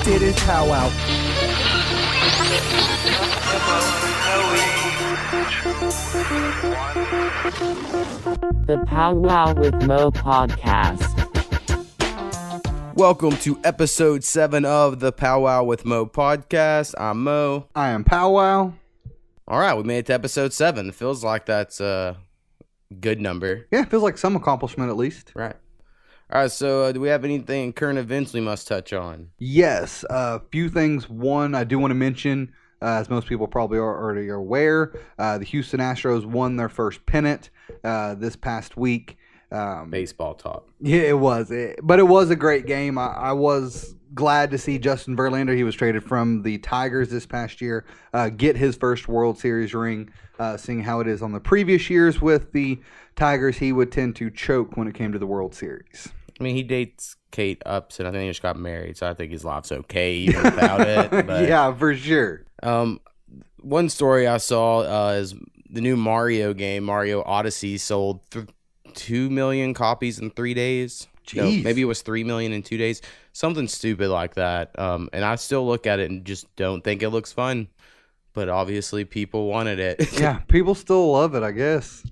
It is Powwow. The Powwow with Mo podcast. Welcome to episode 7 of the Powwow with Mo podcast. I'm Mo. I am Powwow. All right, we made it to episode 7. It feels like that's a good number. Yeah, it feels like some accomplishment at least. Right. All right, so do we have anything current events we must touch on? Yes, a few things. One, I do want to mention, as most people probably are already aware, the Houston Astros won their first pennant this past week. Baseball talk. Yeah, it was. But it was a great game. I was glad to see Justin Verlander, he was traded from the Tigers this past year, get his first World Series ring. Seeing how it is on the previous years with the Tigers, he would tend to choke when it came to the World Series. I mean, he dates Kate Upton. I think he just got married, so I think his life's okay even without it. But, yeah, for sure. One story I saw is the new Mario game, Mario Odyssey, sold 2 million copies in 3 days. No, maybe it was 3 million in 2 days. Something stupid like that. And I still look at it and just don't think it looks fun. But obviously people wanted it. Yeah, people still love it, I guess.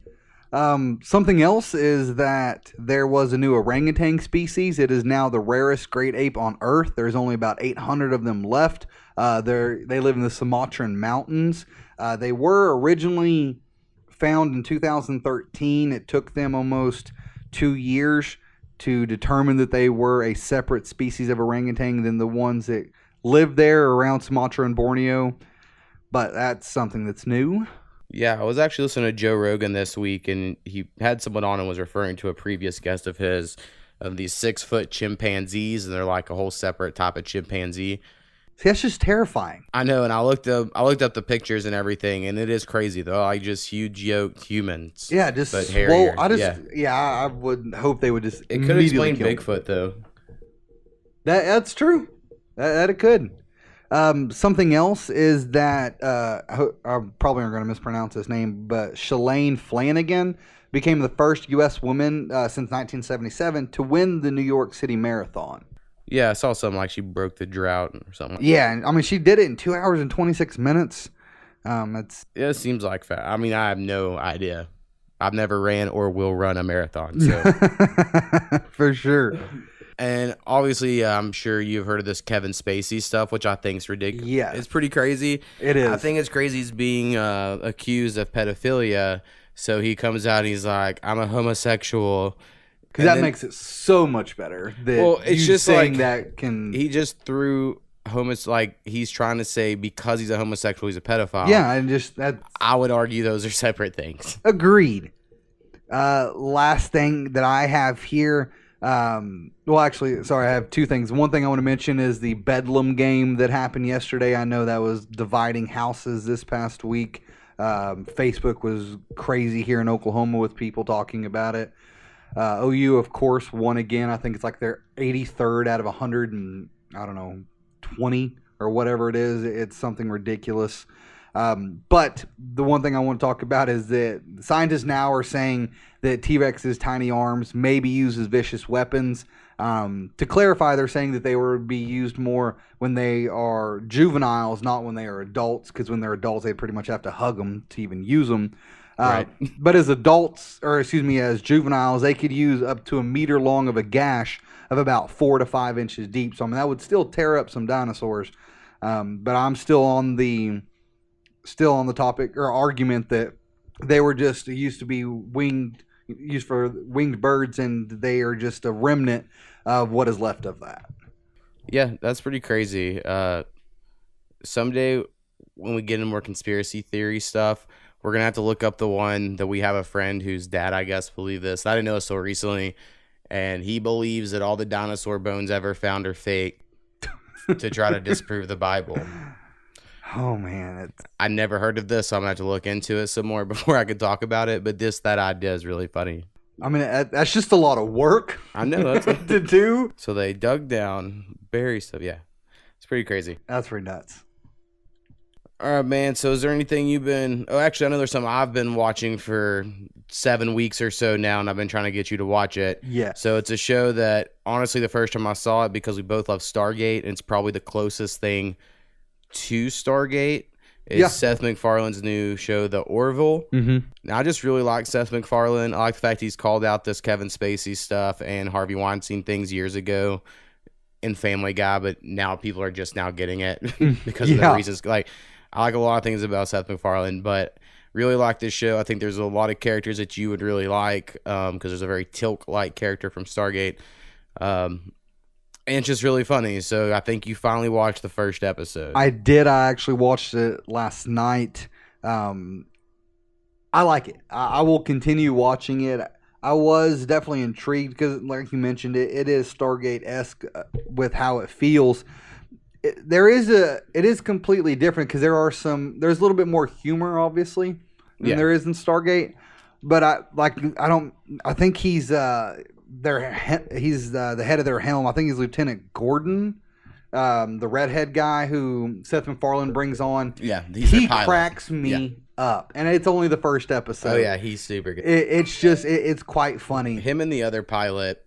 Something else is that there was a new orangutan species. It is now the rarest great ape on Earth. There's only about 800 of them left. They live in the Sumatran mountains. They were originally found in 2013. It took them almost 2 years to determine that they were a separate species of orangutan than the ones that live there around Sumatra and Borneo. But that's something that's new. Yeah, I was actually listening to Joe Rogan this week, and he had someone on and was referring to a previous guest of his, of these 6-foot chimpanzees, and they're like a whole separate type of chimpanzee. See, that's just terrifying. I know, and I looked up the pictures and everything, and it is crazy though. Like just huge yoked humans. Yeah, just but hairier. Well, I would hope they would just. It could explain Bigfoot though. That's true. That it could. Something else is that I probably aren't going to mispronounce his name, but Shalane Flanagan became the first U.S. woman since 1977 to win the New York City Marathon. Yeah, I saw something like she broke the drought or something. Yeah, and I mean she did it in 2 hours and 26 minutes. It seems like fast. I mean, I have no idea. I've never ran or will run a marathon, so for sure. And obviously, I'm sure you've heard of this Kevin Spacey stuff, which I think is ridiculous. Yeah. It's pretty crazy. It is. I think it's crazy he's being accused of pedophilia. So he comes out and he's like, I'm a homosexual. Because that makes it so much better. It's just saying like that can. He just threw he's trying to say because he's a homosexual, he's a pedophile. Yeah, and just that. I would argue those are separate things. Agreed. Last thing that I have here. Well, actually, sorry, I have two things. One thing I want to mention is the Bedlam game that happened yesterday. I know that was dividing houses this past week. Facebook was crazy here in Oklahoma with people talking about it. OU, of course, won again. I think it's like their 83rd out of 100 and, I don't know, 20 or whatever it is. It's something ridiculous. But the one thing I want to talk about is that scientists now are saying that T-Rex's tiny arms may be used as vicious weapons. To clarify, they're saying that they would be used more when they are juveniles, not when they are adults, because when they're adults, they pretty much have to hug them to even use them. Right. But as as juveniles, they could use up to 1 meter long of a gash of about 4 to 5 inches deep. So, I mean, that would still tear up some dinosaurs. But I'm still on the topic or argument that they were just used to be used for winged birds, and they are just a remnant of what is left of that. Yeah, that's pretty crazy. Someday when we get into more conspiracy theory stuff, we're going to have to look up the one that we have a friend whose dad, I guess, believed this. I didn't know this so recently. And he believes that all the dinosaur bones ever found are fake to try to disprove the Bible. Oh, man. I never heard of this, so I'm going to have to look into it some more before I could talk about it. But that idea is really funny. I mean, that's just a lot of work. I know. That's what to do. So they dug down, buried stuff. Yeah. It's pretty crazy. That's pretty nuts. All right, man. So is there anything you've been... Oh, actually, I know there's something I've been watching for 7 weeks or so now, and I've been trying to get you to watch it. Yeah. So it's a show that, honestly, the first time I saw it, because we both love Stargate, and it's probably the closest thing to Stargate, is Seth MacFarlane's new show, The Orville. Now, I just really like Seth MacFarlane. I like the fact he's called out this Kevin Spacey stuff and Harvey Weinstein things years ago in Family Guy, but now people are just now getting it because of the reasons. Like, I like a lot of things about Seth MacFarlane, but really like this show. I think there's a lot of characters that you would really like, because there's a very Tilk-like character from Stargate. And it's just really funny. So I think you finally watched the first episode. I did. I actually watched it last night. I like it. I will continue watching it. I was definitely intrigued because, like you mentioned, it is Stargate-esque with how it feels. It is completely different because there's a little bit more humor, obviously, than there is in Stargate. But I think he's the head of their helm. I think he's Lieutenant Gordon, the redhead guy who Seth MacFarlane brings on. Yeah, he cracks me up, and it's only the first episode. Oh yeah, he's super good. It's quite funny. Him and the other pilot,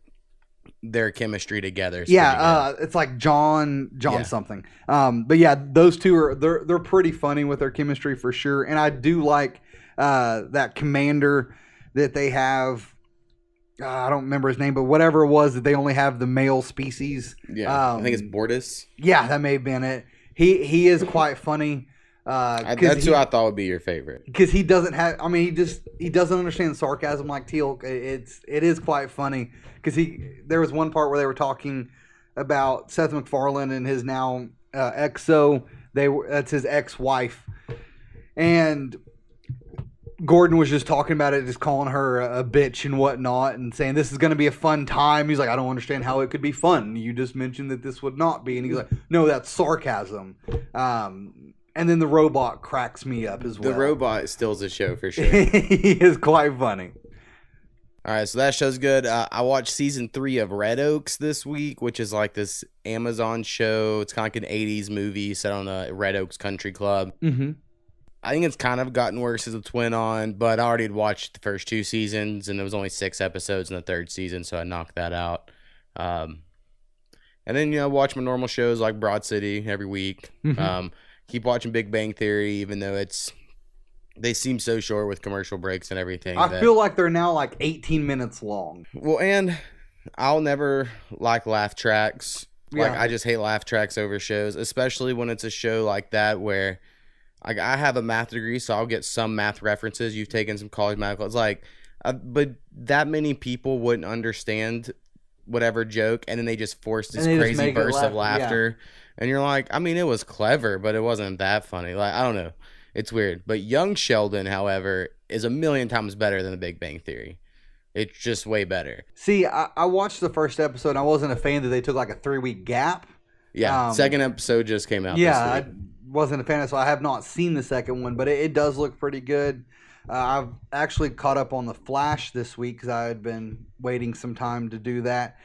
their chemistry together. It's like John something. But yeah, those two they're pretty funny with their chemistry for sure. And I do like that commander that they have. I don't remember his name, but whatever it was, that they only have the male species. Yeah, I think it's Bortus. Yeah, that may have been it. He is quite funny. That's who I thought would be your favorite, because he doesn't have. I mean, he doesn't understand sarcasm like Teal'c. It is quite funny because there was one part where they were talking about Seth MacFarlane and his now XO. That's his ex-wife, and Gordon was just talking about it, just calling her a bitch and whatnot, and saying this is going to be a fun time. He's like, I don't understand how it could be fun. You just mentioned that this would not be, and he's like, no, that's sarcasm. And then the robot cracks me up as well. The robot steals the show for sure. He is quite funny. All right, so that show's good. I watched season 3 of Red Oaks this week, which is like this Amazon show. It's kind of like an 80s movie set on a Red Oaks country club. I think it's kind of gotten worse as it's went on, but I already had watched the first 2 seasons, and there was only 6 episodes in the 3rd season, so I knocked that out. And then, watch my normal shows like Broad City every week. Keep watching Big Bang Theory, even though they seem so short with commercial breaks and everything. I feel like they're now like 18 minutes long. Well, and I'll never like laugh tracks. Like, I just hate laugh tracks over shows, especially when it's a show like that where, like, I have a math degree, so I'll get some math references. You've taken some college math. It's like, but that many people wouldn't understand whatever joke, and then they just force this crazy burst of laughter. And you're like, I mean, it was clever, but it wasn't that funny. Like, I don't know. It's weird. But Young Sheldon, however, is a million times better than The Big Bang Theory. It's just way better. See, I watched the first episode, and I wasn't a fan that they took like a 3-week gap. Yeah, second episode just came out this week. I wasn't a fan of it, so I have not seen the second one, but it does look pretty good. I've actually caught up on The Flash this week because I had been waiting some time to do that.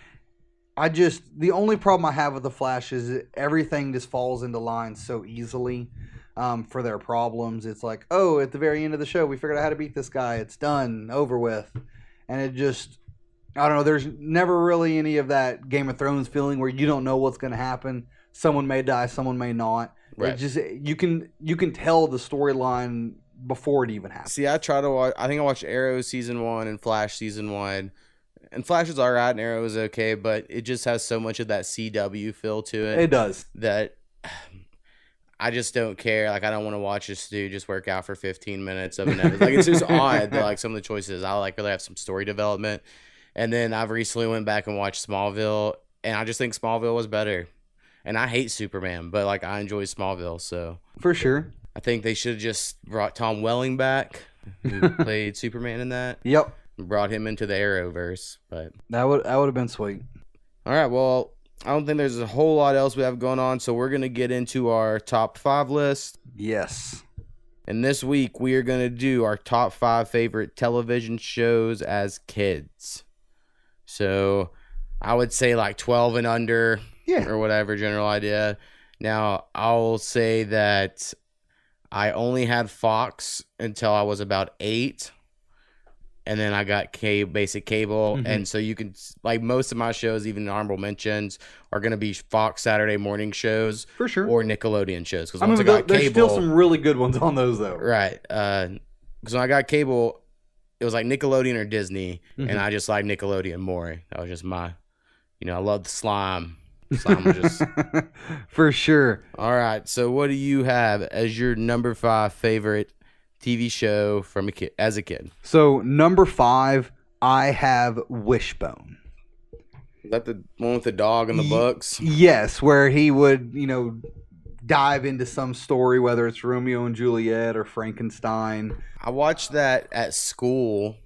The only problem I have with The Flash is that everything just falls into line so easily for their problems. It's like, oh, at the very end of the show, we figured out how to beat this guy. It's done, over with. And it just, I don't know, there's never really any of that Game of Thrones feeling where you don't know what's going to happen. Someone may die, someone may not. Right. It just, you can tell the storyline before it even happens. See, I think I watched Arrow season 1 and Flash season 1. And Flash is all right, and Arrow is okay, but it just has so much of that CW feel to it. It does. That I just don't care. Like, I don't want to watch this dude just work out for 15 minutes of an episode. Like, it's just odd that, like, some of the choices, I like really have some story development. And then I've recently went back and watched Smallville, and I just think Smallville was better. And I hate Superman, but, like, I enjoy Smallville, so. For sure. I think they should have just brought Tom Welling back, who played Superman in that. Yep. Brought him into the Arrowverse, but that would have been sweet. All right, well, I don't think there's a whole lot else we have going on, so we're gonna get into our top 5 list. Yes. And this week we are gonna do our top 5 favorite television shows as kids. So I would say like 12 and under, or whatever, general idea. Now I'll say that I only had Fox until I was about 8. and then I got basic cable, and so you can like most of my shows, even honorable mentions, are gonna be Fox Saturday morning shows For sure. or Nickelodeon shows. Because I once mean, I got there's cable, still some really good ones on those though. right? Because when I got cable, it was like Nickelodeon or Disney, and I just like Nickelodeon more. That was just my, I love the slime. Slime was just For sure. all right. So what do you have as your number 5 favorite TV show from as a kid? So number 5, I have Wishbone. Is that the one with the dog and the books? Yes, where he would, dive into some story, whether it's Romeo and Juliet or Frankenstein. I watched that at school,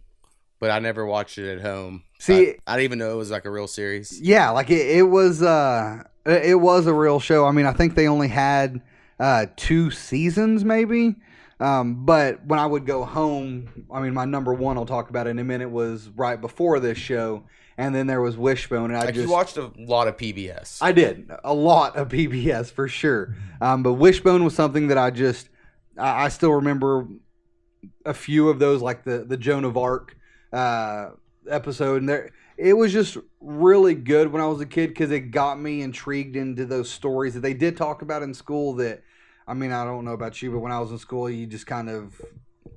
but I never watched it at home. See, I didn't even know it was like a real series. yeah, like it was a real show. I mean, I think they only had 2 seasons, maybe. But when I would go home, I mean, my number 1, I'll talk about it in a minute, was right before this show. And then there was Wishbone, and You watched a lot of PBS. I did a lot of PBS for sure. But Wishbone was something that I still remember a few of those, like the Joan of Arc episode, and it was just really good when I was a kid because it got me intrigued into those stories that they did talk about in school. That, I mean, I don't know about you, but when I was in school, you just kind of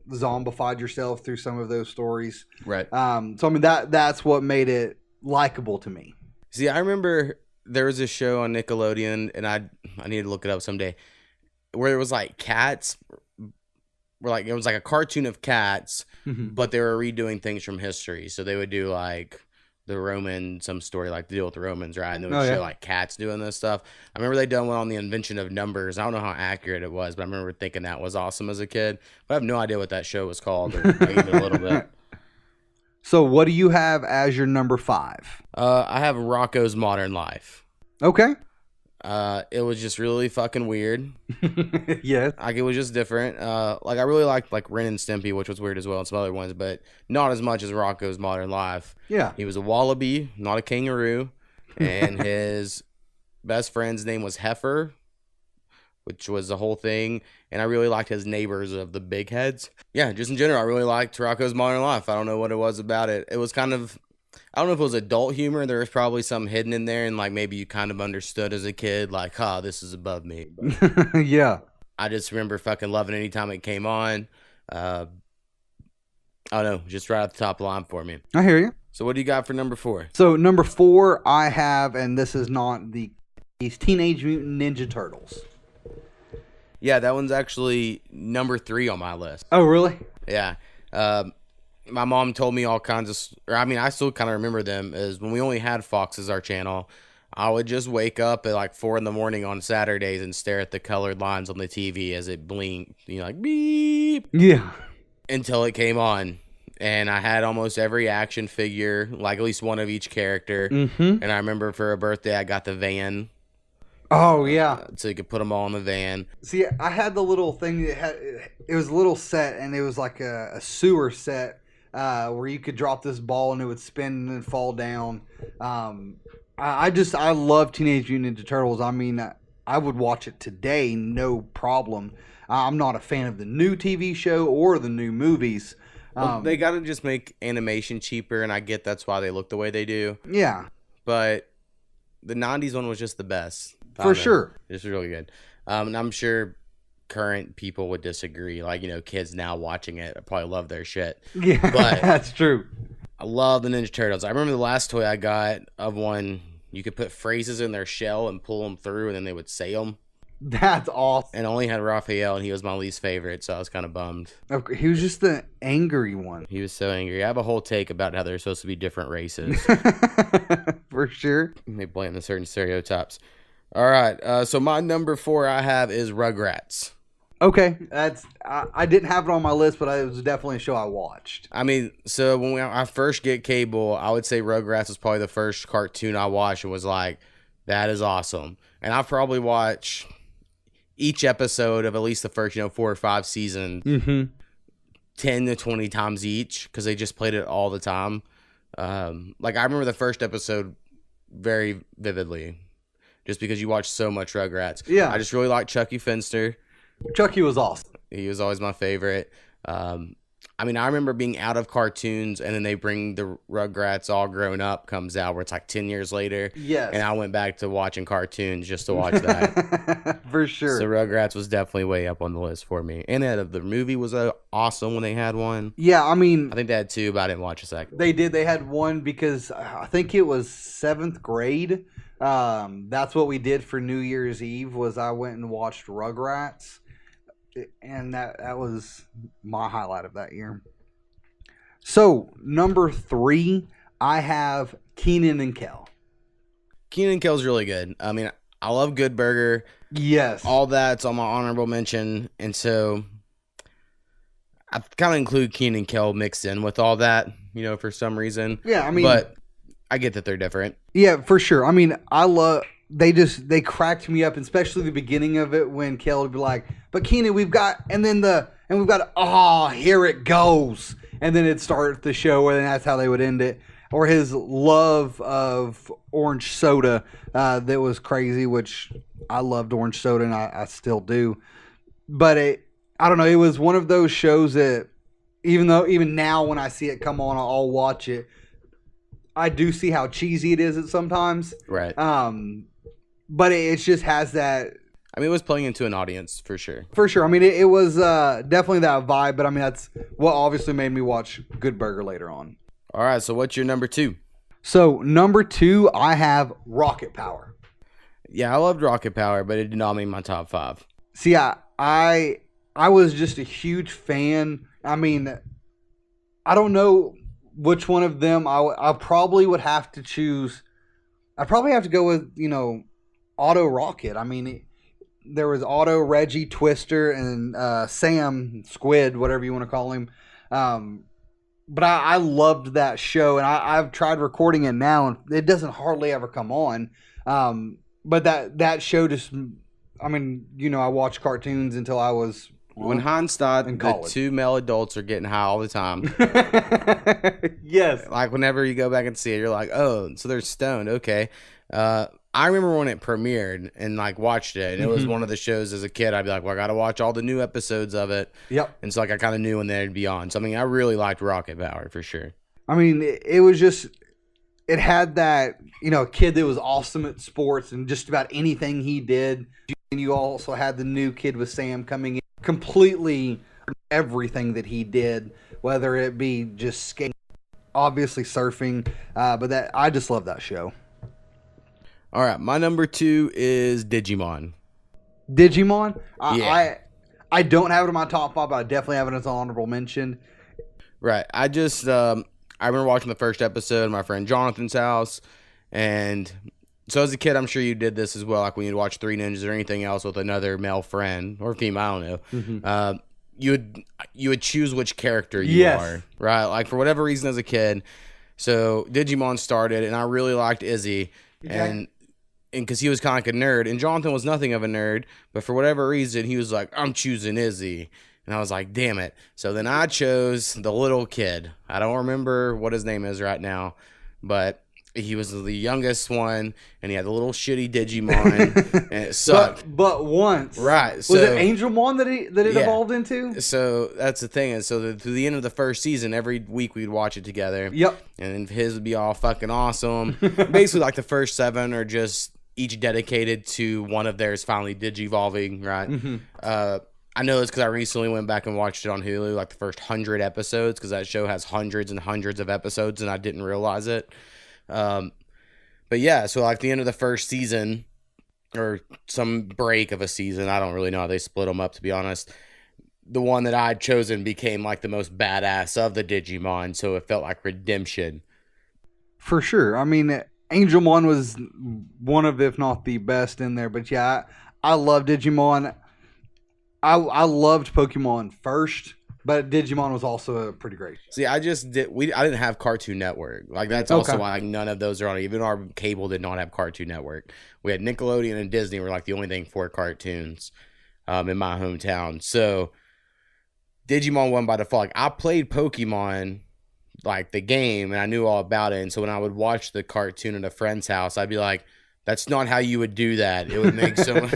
zombified yourself through some of those stories. Right. So I mean that's what made it likable to me. See, I remember there was a show on Nickelodeon, and I need to look it up someday, where it was like cats. It was like a cartoon of cats, but they were redoing things from history. So they would do like some story like to deal with the Romans, right? And they would show like cats doing this stuff. I remember they done one on the invention of numbers. I don't know how accurate it was, but I remember thinking that was awesome as a kid. But I have no idea what that show was called, or even a little bit. So what do you have as your number 5? I have Rocco's Modern Life. Okay. It was just really fucking weird. Yes. Like, it was just different. I really liked like Ren and Stimpy, which was weird as well, and some other ones, but not as much as Rocco's Modern Life. Yeah. He was a wallaby, not a kangaroo, and his best friend's name was Heifer, which was the whole thing. And I really liked his neighbors of the big heads. Yeah, just in general, I really liked Rocco's Modern Life. I don't know what it was about it. It was kind of, I don't know if it was adult humor. There was probably some hidden in there, and like maybe you kind of understood as a kid, like, this is above me. But yeah. I just remember fucking loving it anytime it came on. I don't know, just right off the top line for me. I hear you. So what do you got for number 4? So number 4, I have, and this is not these Teenage Mutant Ninja Turtles. Yeah, that one's actually number 3 on my list. Oh, really? Yeah. My mom told me all kinds of, I still kind of remember them, is when we only had Fox as our channel, I would just wake up at like 4 a.m. on Saturdays and stare at the colored lines on the TV as it blinked, like beep. Yeah. Until it came on. And I had almost every action figure, like at least one of each character. Mm-hmm. And I remember for a birthday, I got the van. Oh, yeah. So you could put them all in the van. See, I had the little thing it was a little set, and it was like a sewer set where you could drop this ball and it would spin and fall down. I love Teenage Mutant Ninja Turtles. I mean, I would watch it today, no problem. I'm not a fan of the new TV show or the new movies. Well, they got to just make animation cheaper, and I get that's why they look the way they do. Yeah. But the 90s one was just the best. For sure. It's really good. And I'm sure current people would disagree. Like, kids now watching it probably love their shit. Yeah, but that's true. I love the Ninja Turtles. I remember the last toy I got of one, you could put phrases in their shell and pull them through, and then they would say them. That's awesome. And I only had Raphael, and he was my least favorite, so I was kind of bummed. He was just the angry one. He was so angry. I have a whole take about how they're supposed to be different races. For sure. They blame the certain stereotypes. All right, so my number 4 I have is Rugrats. Okay, I didn't have it on my list, but it was definitely a show I watched. I mean, so when I first get cable, I would say Rugrats was probably the first cartoon I watched and was like, that is awesome. And I probably watch each episode of at least the first, 4 or 5 seasons 10 to 20 times each because they just played it all the time. Like, I remember the first episode very vividly just because you watch so much Rugrats. Yeah. I just really liked Chucky Finster. Chucky was awesome. He was always my favorite. I mean, I remember being out of cartoons, and then they bring the Rugrats All Grown Up comes out, where it's like 10 years later. Yes. And I went back to watching cartoons just to watch that. For sure. So Rugrats was definitely way up on the list for me. And the movie was awesome when they had one. Yeah, I mean, I think they had two, but I didn't watch a second. they did. They had one because I think it was 7th grade. That's what we did for New Year's Eve. Was I went and watched Rugrats, and that was my highlight of that year. So number 3, I have Keenan and Kel. Keenan and Kel's really good. I mean, I love Good Burger. Yes. All that's on my honorable mention, and so I kind of include Keenan and Kel mixed in with all that, for some reason. Yeah, I mean, but I get that they're different. Yeah, for sure. I mean, they cracked me up, especially the beginning of it when Kel would be like, "But Keenan, we've got," here it goes, and then it'd start the show, and that's how they would end it. Or his love of orange soda, that was crazy, which I loved orange soda, and I still do. But I don't know, it was one of those shows that even now when I see it come on, I'll watch it. I do see how cheesy it is at sometimes. Right. But it just has that. I mean, it was playing into an audience for sure. For sure. I mean, it was definitely that vibe, but I mean, that's what obviously made me watch Good Burger later on. All right, so what's your number 2? So, number 2, I have Rocket Power. Yeah, I loved Rocket Power, but it did not make my top 5. See, I was just a huge fan. I mean, I don't know which one of them I probably would have to choose. I'd probably have to go with, Otto Rocket. I mean, there was Otto, Reggie, Twister, and Sam, Squid, whatever you want to call him. But I loved that show, and I've tried recording it now, and it doesn't hardly ever come on. But that show just, I mean, I watched cartoons until I was When Hans thought the college. 2 male adults are getting high all the time. Yes. Like, whenever you go back and see it, you're like, oh, so they're stoned. Okay. I remember when it premiered and, watched it. And it was one of the shows as a kid. I'd be like, well, I got to watch all the new episodes of it. Yep. And so, I kind of knew when they'd be on. So, I mean, I really liked Rocket Power for sure. I mean, it was just, it had that, a kid that was awesome at sports and just about anything he did. And you also had the new kid with Sam coming in, completely everything that he did, whether it be just skating, obviously surfing, but I just love that show. All right, my number 2 is Digimon. Digimon? Yeah. I don't have it in my top 5, but I definitely have it as an honorable mention. Right. I just, I remember watching the first episode at my friend Jonathan's house, and so as a kid, I'm sure you did this as well, like when you'd watch Three Ninjas or anything else with another male friend, or female, I don't know. Mm-hmm. You would choose which character you are, right? Like, for whatever reason as a kid. So Digimon started, and I really liked Izzy, and because he was kind of like a nerd, and Jonathan was nothing of a nerd, but for whatever reason, he was like, I'm choosing Izzy. And I was like, damn it. So then I chose the little kid. I don't remember what his name is right now, but he was the youngest one, and he had the little shitty Digimon, and it sucked. But once. Right. Was it Angelmon that it evolved into? So that's the thing. Is so through the end of the first season, every week we'd watch it together. Yep. And his would be all fucking awesome. Basically, like the first 7 are just each dedicated to one of theirs finally digivolving, right? Mm-hmm. I know it's because I recently went back and watched it on Hulu, like the first 100 episodes, because that show has hundreds and hundreds of episodes, and I didn't realize it. But yeah, so like the end of the first season, or some break of a season, I don't really know how they split them up, to be honest. The one that I'd chosen became like the most badass of the Digimon, so it felt like redemption. For sure. I mean, Angelmon was one of, if not the best in there, but yeah, I love Digimon. I loved Pokemon first, but Digimon was also pretty great. See, I didn't have Cartoon Network. Like, that's also why, like, none of those are on. Even our cable did not have Cartoon Network. We had Nickelodeon and Disney were like the only thing for cartoons in my hometown. So Digimon won by default. Like, I played Pokemon, like the game, and I knew all about it. And so when I would watch the cartoon at a friend's house, I'd be like, that's not how you would do that. It would make so much.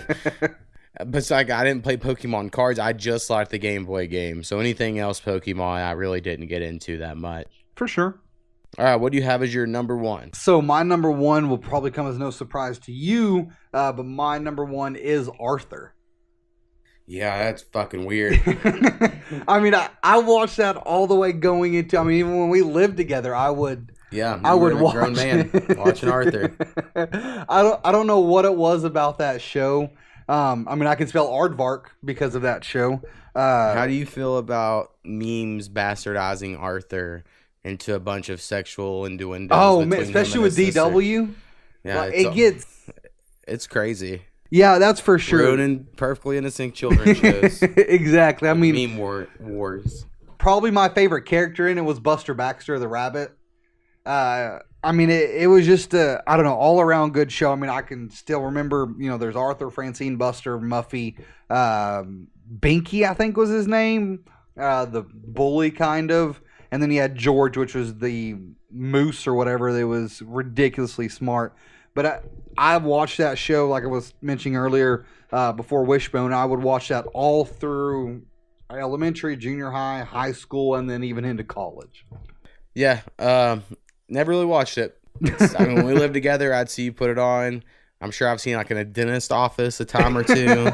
But like, I didn't play Pokemon cards. I just liked the Game Boy game. So anything else Pokemon, I really didn't get into that much. For sure. All right, what do you have as your number one? So my number one will probably come as no surprise to you, but my number one is Arthur. Yeah, that's fucking weird. I mean, I watched that all the way going into. I mean, even when we lived together, I would. Yeah, I would a watch grown man watching Arthur. I don't know what it was about that show. I mean, I can spell aardvark because of that show. How do you feel about memes bastardizing Arthur into a bunch of sexual innuendos? Oh man, especially with DW. Yeah, like, it's crazy. Yeah, that's for sure. Ruining perfectly innocent children's shows. Exactly. I mean, meme wars. Probably my favorite character in it was Buster Baxter the rabbit. I mean, it was just I don't know, all around good show. I mean, I can still remember, there's Arthur, Francine, Buster, Muffy, Binky, I think was his name, the bully kind of, and then you had George, which was the moose or whatever that was ridiculously smart. But I watched that show, like I was mentioning earlier, before Wishbone. I would watch that all through elementary, junior high, high school, and then even into college. Yeah, never really watched it. I mean, when we lived together, I'd see you put it on. I'm sure I've seen like in a dentist office a time or two.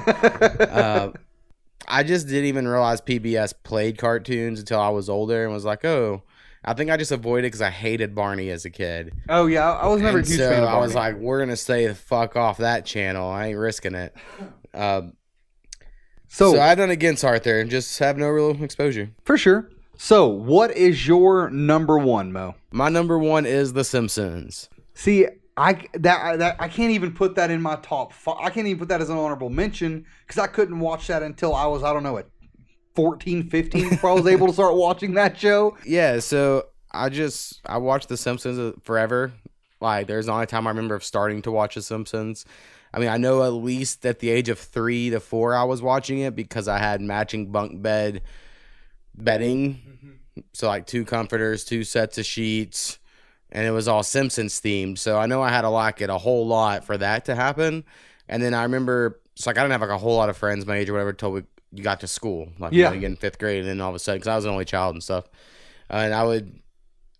I just didn't even realize PBS played cartoons until I was older and was like, oh, I think I just avoided it because I hated Barney as a kid. Oh, yeah. I was never a huge fan of Barney. I was like, we're going to stay the fuck off that channel. I ain't risking it. So I've done against Arthur and just have no real exposure. For sure. So what is your number one, Mo? My number one is The Simpsons. See, I can't even put that in my top five. I can't even put that as an honorable mention because I couldn't watch that until I was, I don't know, 14, 15 before I was able to start watching that show. Yeah, so I watched The Simpsons forever. Like, there's not a time I remember of starting to watch The Simpsons. I mean, I know at least at the age of 3 to 4 I was watching it because I had matching bunk bed bedding. Mm-hmm. So, like, 2 comforters, 2 sets of sheets, and it was all Simpsons themed. So I know I had to like it a whole lot for that to happen. And then I remember, it's like I didn't have like a whole lot of friends my age or whatever until you got to school. Like, you get in 5th grade, and then all of a sudden, because I was an only child and stuff, and I would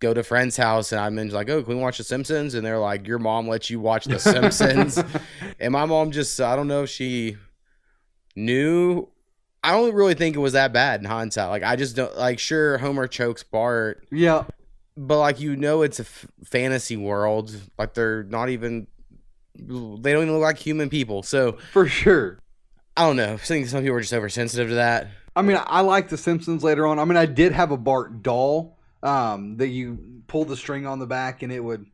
go to a friend's house, and I'm like, oh, can we watch The Simpsons? And they're like, your mom lets you watch The Simpsons? And my mom just, I don't know if she knew. I don't really think it was that bad in hindsight. Like, I just don't, like, sure, Homer chokes Bart. Yeah. But, like, it's a fantasy world. Like, they're not even, they don't even look like human people. So, for sure. I don't know. I think some people are just oversensitive to that. I mean, I like The Simpsons later on. I mean, I did have a Bart doll that you pulled the string on the back and it would,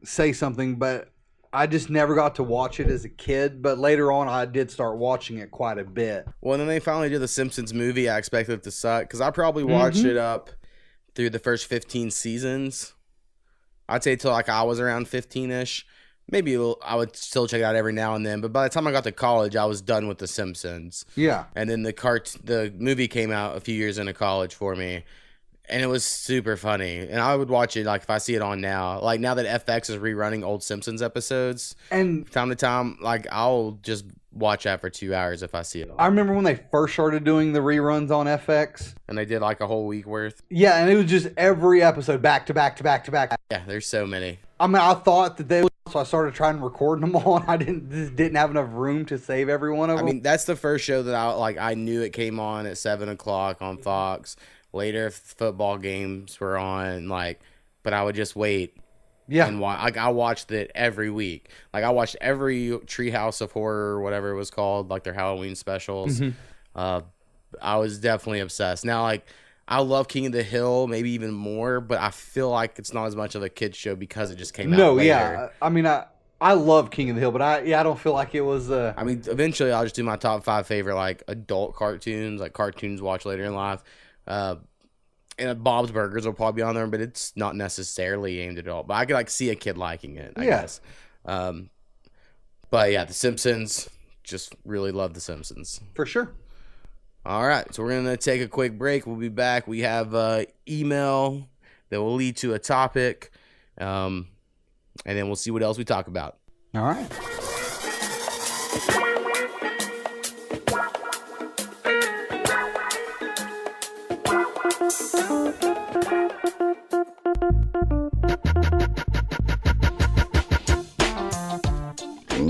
say something. But I just never got to watch it as a kid. But later on, I did start watching it quite a bit. Well, then they finally did the Simpsons movie. I expected it to suck because I probably watched it up through the first 15 seasons. I'd say till like I was around 15-ish. Maybe I would still check it out every now and then, but by the time I got to college, I was done with The Simpsons. Yeah. And then the movie came out a few years into college for me, and it was super funny. And I would watch it like if I see it on now. Like now that FX is rerunning old Simpsons episodes, and time to time, like I'll just watch that for 2 hours if I see it. I remember when they first started doing the reruns on FX, and they did like a whole week worth. Yeah, and it was just every episode back to back to back to back. Yeah, there's so many. I mean, I thought that so I started trying to record them all, and I didn't have enough room to save every one of them. I mean, that's the first show that I knew it came on at 7 o'clock on Fox. Later, if football games were on, but I would just wait. Yeah. And I watched it every week. Like, I watched every Treehouse of Horror or whatever it was called, like their Halloween specials. Mm-hmm. I was definitely obsessed. Now, I love King of the Hill, maybe even more, but I feel like it's not as much of a kid's show because it just came out later. Yeah. I mean, I love King of the Hill, but I don't feel like it was. I mean, eventually I'll just do my top 5 favorite adult cartoons, cartoons watch later in life. And Bob's Burgers will probably be on there, but it's not necessarily aimed at all. But I could see a kid liking it, I guess. But yeah, The Simpsons, just really love The Simpsons. For sure. All right, so we're going to take a quick break. We'll be back. We have email that will lead to a topic, and then we'll see what else we talk about. All right.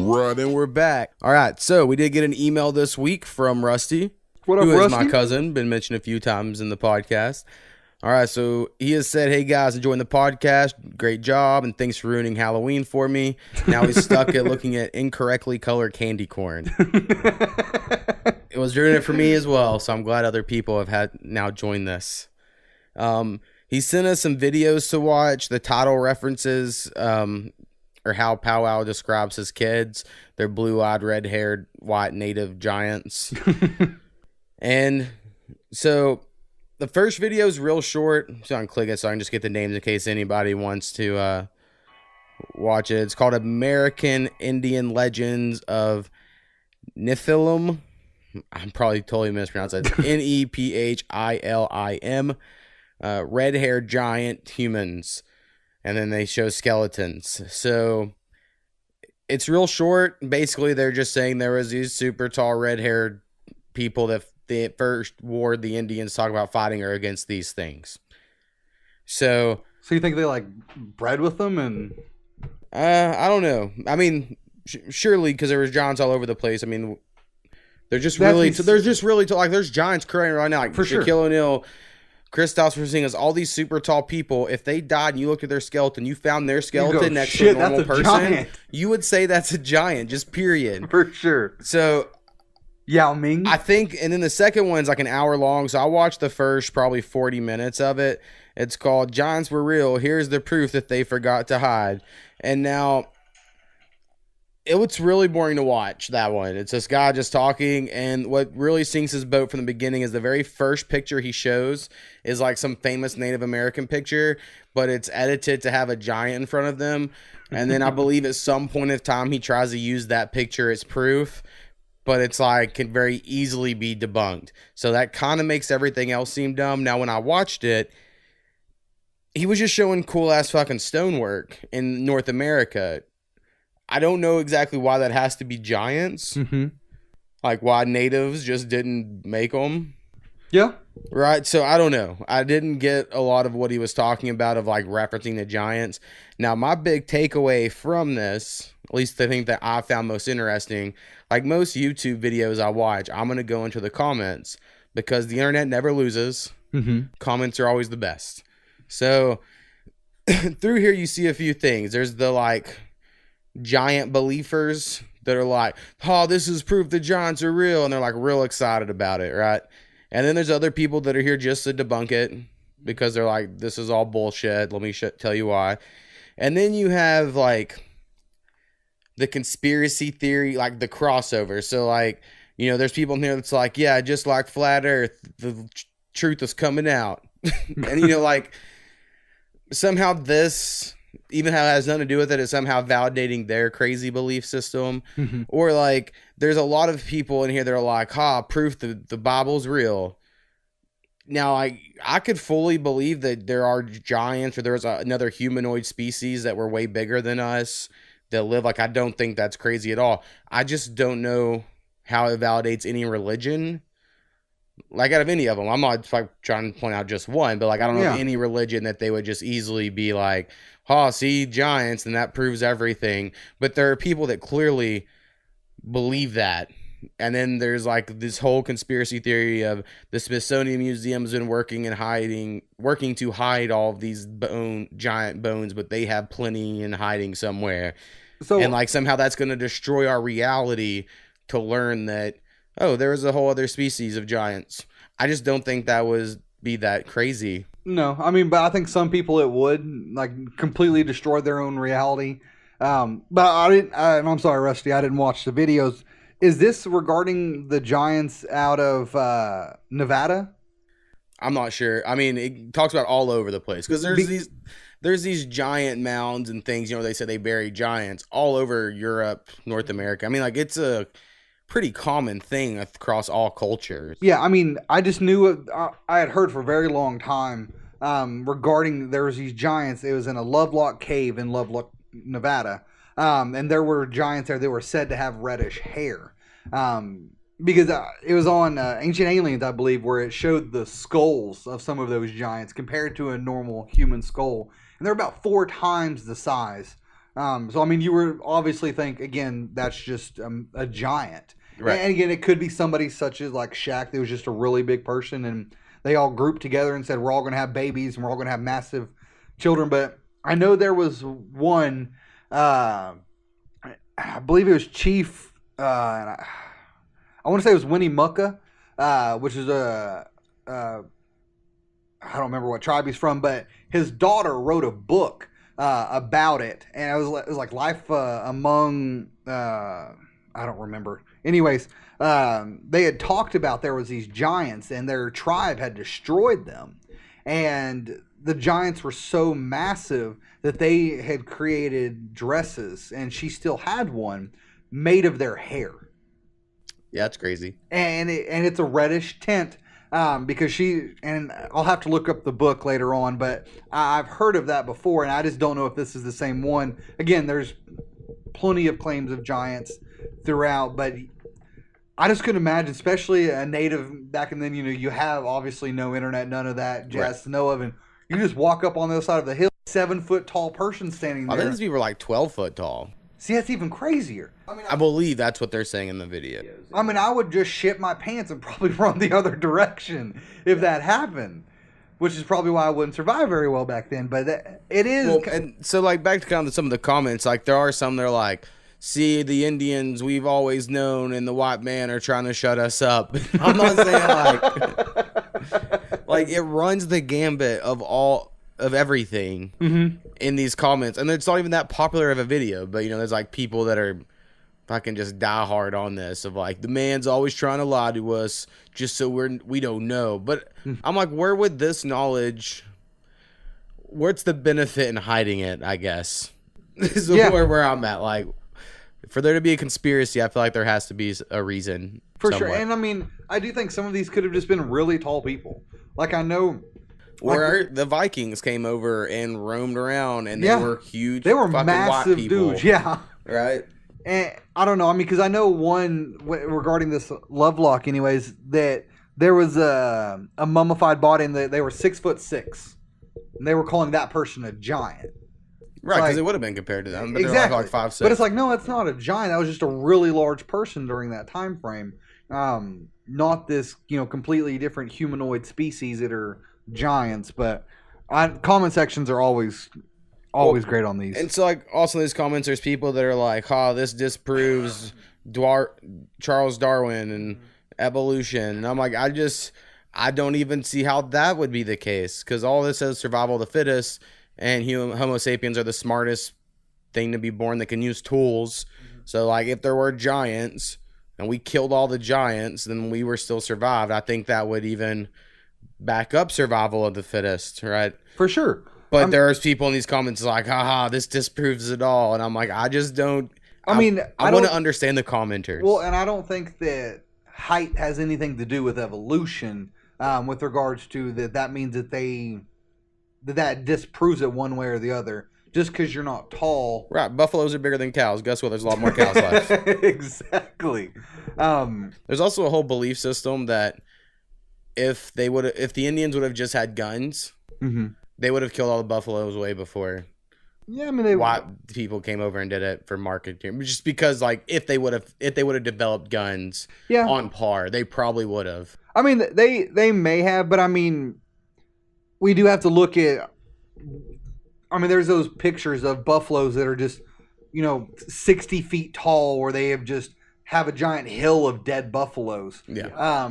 Right, and we're back. All right, so we did get an email this week from Rusty, What up, who is Rusty? my cousin, been mentioned a few times in the podcast. All right, so he has said, "Hey guys, enjoying the podcast. Great job, and thanks for ruining Halloween for me." Now he's stuck at looking at incorrectly colored candy corn. It was ruining it for me as well, so I'm glad other people have had now joined this. He sent us some videos to watch. The title references or how Powwow describes his kids. They're blue-eyed, red-haired, white native giants. And so the first video is real short. So I can click it so I can just get the names in case anybody wants to watch it. It's called American Indian Legends of Nephilim. I'm probably totally mispronouncing it. Nephilim. Red-haired giant humans. And then they show skeletons. So it's real short. Basically, they're just saying there was these super tall red-haired people that the first war the Indians talk about fighting are against these things. So you think they like bred with them and? I don't know. I mean, surely because there was giants all over the place. I mean, they're just really tall. Like there's giants currently right now. Like for sure. Shaquille O'Neal, Kristaps Porzingis, all these super tall people. If they died and you looked at their skeleton, you found their skeleton next to a normal person, giant. You would say that's a giant, just period. For sure. So Yao Ming. I think, and then the second one's like an hour long. So I watched the first probably 40 minutes of it. It's called Giants Were Real. Here's the proof that they forgot to hide. And now it's really boring to watch that one. It's this guy just talking, and what really sinks his boat from the beginning is the very first picture he shows is like some famous Native American picture, but it's edited to have a giant in front of them. And then I believe at some point in time he tries to use that picture as proof, but it's like can very easily be debunked. So that kind of makes everything else seem dumb. Now when I watched it, he was just showing cool ass fucking stonework in North America. I don't know exactly why that has to be giants. Mm-hmm. Like why natives just didn't make them. Yeah. Right. So I don't know. I didn't get a lot of what he was talking about of like referencing the giants. Now my big takeaway from this, at least the thing that I found most interesting, like most YouTube videos I watch, I'm going to go into the comments because the internet never loses. Mm-hmm. Comments are always the best. So through here, you see a few things. There's the like giant believers that are like, oh, this is proof the giants are real. And they're like real excited about it. Right. And then there's other people that are here just to debunk it because they're like, this is all bullshit. Let me tell you why. And then you have like the conspiracy theory, like the crossover. So like, you know, there's people in here that's like, yeah, just like flat earth, the truth is coming out. And, you know, like somehow this, even how it has nothing to do with it, is somehow validating their crazy belief system. Mm-hmm. Or like there's a lot of people in here that are like, proof the Bible's real. Now I could fully believe that there are giants or there's another humanoid species that were way bigger than us that live. Like I don't think that's crazy at all. I just don't know how it validates any religion. Like out of any of them, I'm not like trying to point out just one, but like I don't know any religion that they would just easily be like, see giants, and that proves everything. But there are people that clearly believe that. And then there's like this whole conspiracy theory of the Smithsonian Museum's been working to hide all of these giant bones, but they have plenty in hiding somewhere. So, and like somehow that's going to destroy our reality to learn that, there is a whole other species of giants. I just don't think that would be that crazy. No, I mean, but I think some people it would like completely destroy their own reality. But I didn't. I'm sorry, Rusty. I didn't watch the videos. Is this regarding the giants out of Nevada? I'm not sure. I mean, it talks about all over the place because there's these giant mounds and things. You know, they say they bury giants all over Europe, North America. I mean, like it's a pretty common thing across all cultures. Yeah, I mean, I just knew I had heard for a very long time regarding there was these giants. It was in a Lovelock cave in Lovelock, Nevada, and there were giants there that were said to have reddish hair. Because it was on Ancient Aliens, I believe, where it showed the skulls of some of those giants compared to a normal human skull, and they're about 4 times the size. So I mean, you were obviously think again that's just a giant, Right. and again it could be somebody such as like Shaq that was just a really big person, and they all grouped together and said we're all going to have babies and we're all going to have massive children. But I know there was one, I believe it was Chief, and I want to say it was Winnie Mucka, which is I don't remember what tribe he's from, but his daughter wrote a book about it, and it was like Life Among. I don't remember. Anyways, they had talked about there was these giants, and their tribe had destroyed them, and the giants were so massive that they had created dresses, and she still had one made of their hair. Yeah, that's crazy. And it's a reddish tint. Because and I'll have to look up the book later on, but I've heard of that before, and I just don't know if this is the same one. Again, there's plenty of claims of giants throughout, but I just couldn't imagine, especially a native back and then. You have obviously no internet, none of that jazz to know of, and you just walk up on the other side of the hill, 7-foot tall person standing there. I think these people were like 12 foot tall. See, that's even crazier. I believe that's what they're saying in the video. I mean, I would just shit my pants and probably run the other direction if that happened, which is probably why I wouldn't survive very well back then. But it is. Well, and so, like, back to kind of some of the comments, like, there are some that are like, see, the Indians we've always known and the white man are trying to shut us up. I'm not saying, like, it runs the gambit of everything in these comments, and it's not even that popular of a video, but there's like people that are fucking just die hard on this of like, the man's always trying to lie to us just so we don't know. But I'm like, where would this knowledge, what's the benefit in hiding it? I guess this is where I'm at. Like, for there to be a conspiracy, I feel like there has to be a reason for somewhere. sure. And I mean, I do think some of these could have just been really tall people. Like, I know where the Vikings came over and roamed around, and they were huge. They were fucking massive white people. dudes. Yeah. Right. And I don't know. I mean, because I know one regarding this Lovelock, anyways, that there was a mummified body, and they were 6'6", and they were calling that person a giant. Right, because it would have been compared to them, but exactly. they're like 5'6". But it's like, no, it's not a giant. That was just a really large person during that time frame. Not this, completely different humanoid species that are giants. But comment sections are always great on these. And so, like, also in these comments, there's people that are like, this disproves Charles Darwin and evolution. And I'm like, I don't even see how that would be the case, because all this says survival of the fittest, and Homo sapiens are the smartest thing to be born that can use tools. So, like, if there were giants and we killed all the giants, then we were still survived. I think that would even back up survival of the fittest, right? For sure. But there's people in these comments like, this disproves it all. And I'm like, I just don't. I want to understand the commenters. Well, and I don't think that height has anything to do with evolution with regards to that means that that disproves it one way or the other. Just because you're not tall. Right. Buffaloes are bigger than cows. Guess what? There's a lot more cows left. Exactly. There's also a whole belief system that if the Indians would have just had guns, they would have killed all the buffaloes way before. Yeah, I mean, white people came over and did it for marketing. Just because, like, if they would have developed guns on par, they probably would have. I mean, they may have, but I mean, we do have to look at. I mean, there's those pictures of buffaloes that are just, 60 feet tall, where they have a giant hill of dead buffaloes. Yeah.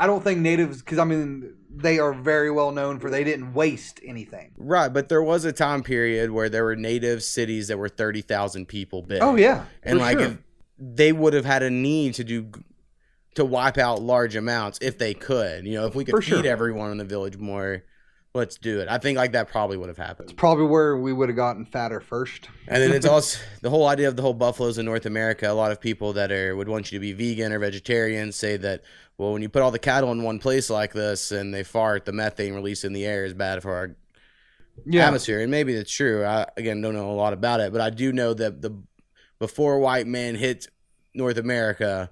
I don't think natives, because I mean, they are very well known for they didn't waste anything. Right, but there was a time period where there were native cities that were 30,000 people big. Oh yeah, and if they would have had a need to wipe out large amounts if they could. If we could feed everyone in the village more, let's do it. I think like that probably would have happened. It's probably where we would have gotten fatter first. And then it's also the whole idea of the whole buffaloes in North America. A lot of people that would want you to be vegan or vegetarian say that, well, when you put all the cattle in one place like this and they fart, the methane released in the air is bad for our atmosphere. And maybe that's true. I, again, don't know a lot about it, but I do know that before white man hit North America,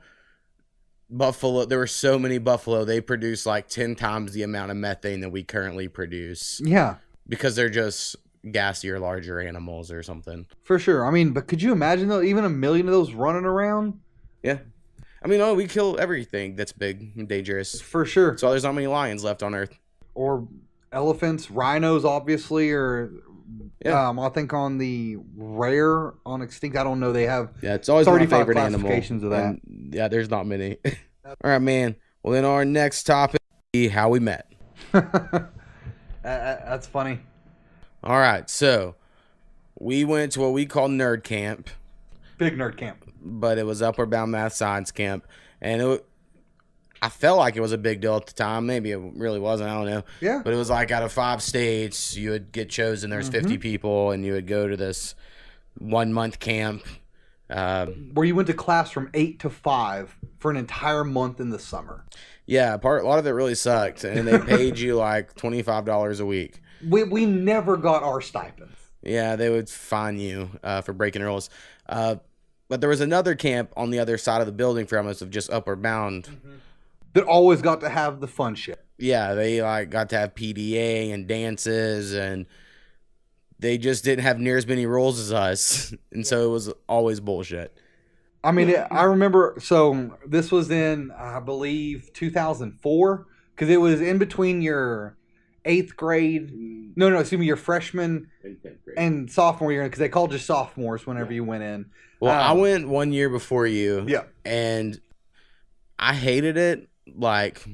there were so many buffalo, they produced like 10 times the amount of methane that we currently produce. Yeah. Because they're just, gassier, larger animals or something. For sure. I mean, but could you imagine though, even 1,000,000 of those running around? Yeah. I mean, we kill everything that's big and dangerous. For sure. So there's not many lions left on Earth. Or elephants, rhinos, obviously, or Yeah. I think on the rare, on extinct, I don't know. They have It's always my 35 favorite animal. classifications of that. And, yeah, there's not many. All right, man. Well, then our next topic is how we met. That's funny. All right, so we went to what we call nerd camp, Big nerd camp. but it was Upward Bound Math Science Camp, and I felt like it was a big deal at the time. Maybe it really wasn't. I don't know. Yeah. But it was like out of 5 states, you would get chosen. There's 50 people, and you would go to this 1-month camp. Where you went to class from 8 to 5 for an entire month in the summer. Yeah, a lot of it really sucked, and they paid you like $25 a week. We never got our stipends. Yeah, they would fine you for breaking rules. But there was another camp on the other side of the building from us of just Upward Bound. That always got to have the fun shit. Yeah, they like got to have PDA and dances, and they just didn't have near as many rules as us, and so it was always bullshit. I mean, I remember, so this was in, I believe, 2004, because it was in between your 8th grade, your freshman and sophomore year, because they called you sophomores whenever you went in. Well, I went 1 year before you, Yeah. and I hated it. Like,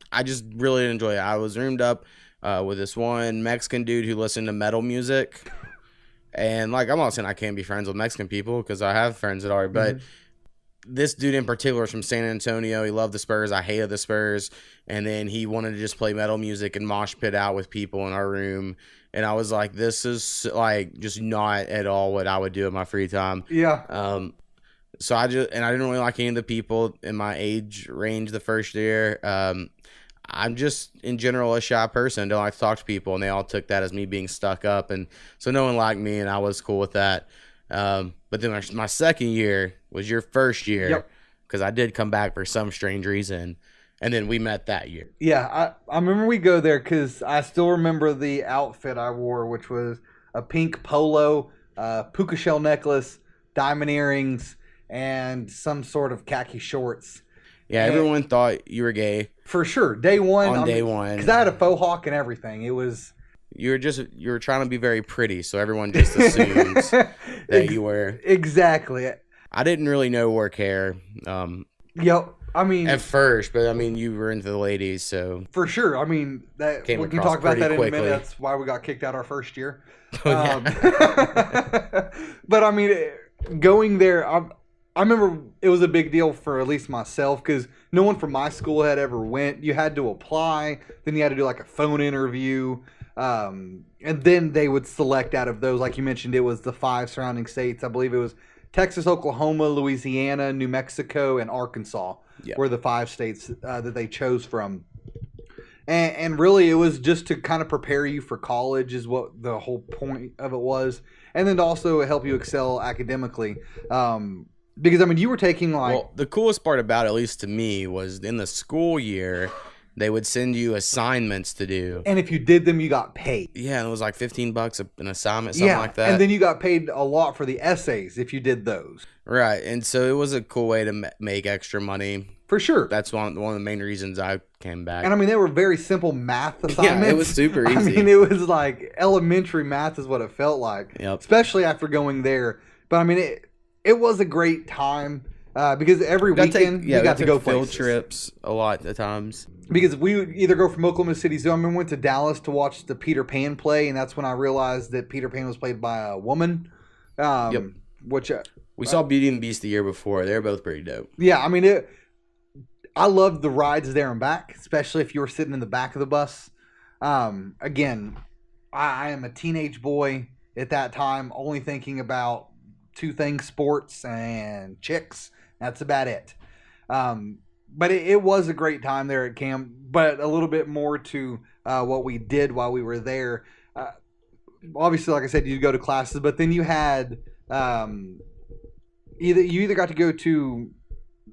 I just really didn't enjoy it. I was roomed up with this one Mexican dude who listened to metal music. And, like, I'm not saying I can't be friends with Mexican people because I have friends that are, but this dude in particular was from San Antonio. He loved the Spurs. I hated the Spurs. And then he wanted to just play metal music and mosh pit out with people in our room. And I was like, this is, like, just not at all what I would do in my free time. Yeah. So I didn't really like any of the people in my age range the first year. I'm just in general a shy person. Don't like to talk to people, and they all took that as me being stuck up, and so no one liked me, and I was cool with that. But then my second year was your first year, because I did come back for some strange reason, and then we met that year. Yeah, I remember we go there because I still remember the outfit I wore, which was a pink polo, puka shell necklace, diamond earrings, and some sort of khaki shorts. Yeah, everyone thought you were gay. For sure. Day one. Day one. Because I had a faux hawk and everything. It was... You were trying to be very pretty, so everyone just assumes that you were. Exactly. I didn't really know work hair. Yep. I mean... At first, but I mean, you were into the ladies, so... For sure. I mean, that we can talk about that in a minute. That's why we got kicked out our first year. Oh, But I mean, going there... I remember it was a big deal for at least myself because no one from my school had ever went. You had to apply, then you had to do like a phone interview, and then they would select out of those. Like you mentioned, it was the 5 surrounding states. I believe it was Texas, Oklahoma, Louisiana, New Mexico, and Arkansas were the 5 states that they chose from. And really, it was just to kind of prepare you for college is what the whole point of it was. And then to also help you excel academically. Because, I mean, you were taking like... Well, the coolest part about it, at least to me, was in the school year, they would send you assignments to do. And if you did them, you got paid. Yeah, and it was like $15 an assignment, something like that. And then you got paid a lot for the essays if you did those. Right, and so it was a cool way to make extra money. For sure. That's one of the main reasons I came back. And, I mean, they were very simple math assignments. Yeah, it was super easy. I mean, it was like elementary math is what it felt like. Yep. Especially after going there. But, I mean, it was a great time because every weekend we got to go field places. trips a lot of times. Because we would either go from Oklahoma City Zoo. I remember we went to Dallas to watch the Peter Pan play, and that's when I realized that Peter Pan was played by a woman. Which we saw Beauty and the Beast the year before. They were both pretty dope. Yeah, I mean, I loved the rides there and back, especially if you were sitting in the back of the bus. Again, I am a teenage boy at that time, only thinking about 2 things: sports and chicks. That's about it. But it was a great time there at camp. But a little bit more to what we did while we were there. Obviously, like I said, you'd go to classes, but then you had either got to go to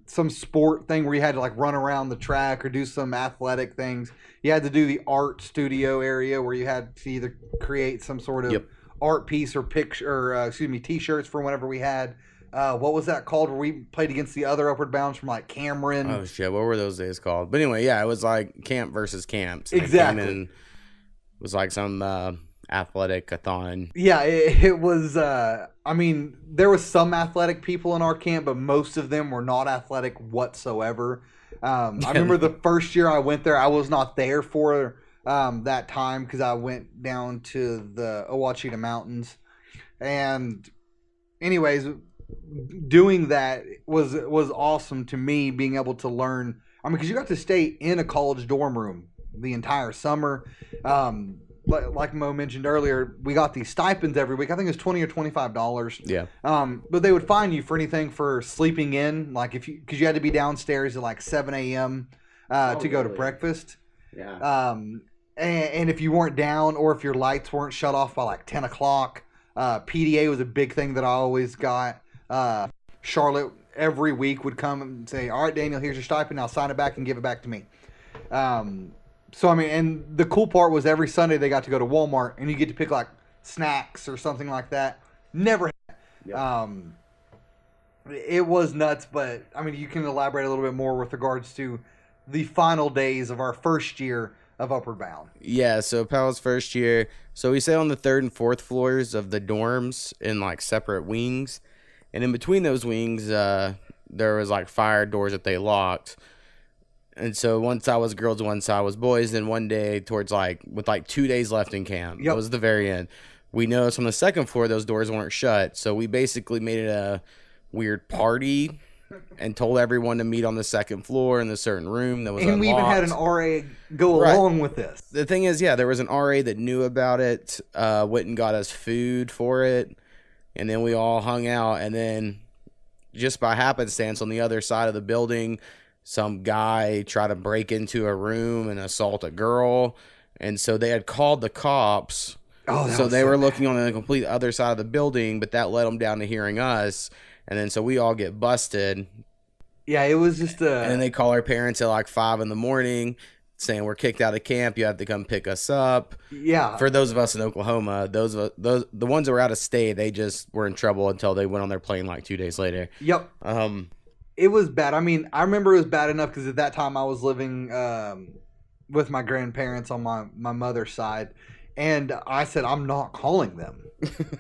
some sport thing where you had to like run around the track or do some athletic things. You had to do the art studio area where you had to either create some sort of art piece or picture, or t-shirts for whenever we had. What was that called? Where we played against the other Upward Bounds from like Cameron. Oh shit, what were those days called? But anyway, yeah, it was like camp versus camps. Exactly. It was like some athletic-a-thon. Yeah, it was. I mean, there was some athletic people in our camp, but most of them were not athletic whatsoever. I remember the first year I went there, I was not there for that time because I went down to the Ouachita Mountains. And anyways, doing that was awesome to me, being able to learn. I mean, because you got to stay in a college dorm room the entire summer. Like Mo mentioned earlier, we got these stipends every week. I think it's $20 or $25. Yeah. But they would fine you for anything for sleeping in, like because you had to be downstairs at like 7 a.m. To go to breakfast. Yeah. And if you weren't down, or if your lights weren't shut off by like 10 o'clock, PDA was a big thing that I always got. Charlotte every week would come and say, "All right, Daniel, here's your stipend. Now sign it back and give it back to me." So, I mean, and the cool part was every Sunday they got to go to Walmart and you get to pick like snacks or something like that. Never had. Yep. It was nuts, but I mean, you can elaborate a little bit more with regards to the final days of our first year of Upward Bound. Yeah, so Powell's first year. So we stayed on the 3rd and 4th floors of the dorms in like separate wings. And in between those wings, there was like fire doors that they locked. And so one side was girls, one side was boys. And one day, with 2 days left in camp, That was the very end. We noticed on the 2nd floor those doors weren't shut, so we basically made it a weird party and told everyone to meet on the 2nd floor in a certain room that was unlocked. And we even had an RA go along with this. The thing is, there was an RA that knew about it, went and got us food for it, and then we all hung out. And then, just by happenstance, on the other side of the building, some guy tried to break into a room and assault a girl. And so they had called the cops. So they were looking on the complete other side of the building, but that led them down to hearing us. And then so we all get busted. Yeah, it was just And then they call our parents at like 5 a.m. saying we're kicked out of camp. You have to come pick us up. Yeah. For those of us in Oklahoma, the ones that were out of state, they just were in trouble until they went on their plane like 2 days later. Yep. It was bad. I mean, I remember it was bad enough because at that time I was living with my grandparents on my mother's side. And I said, I'm not calling them.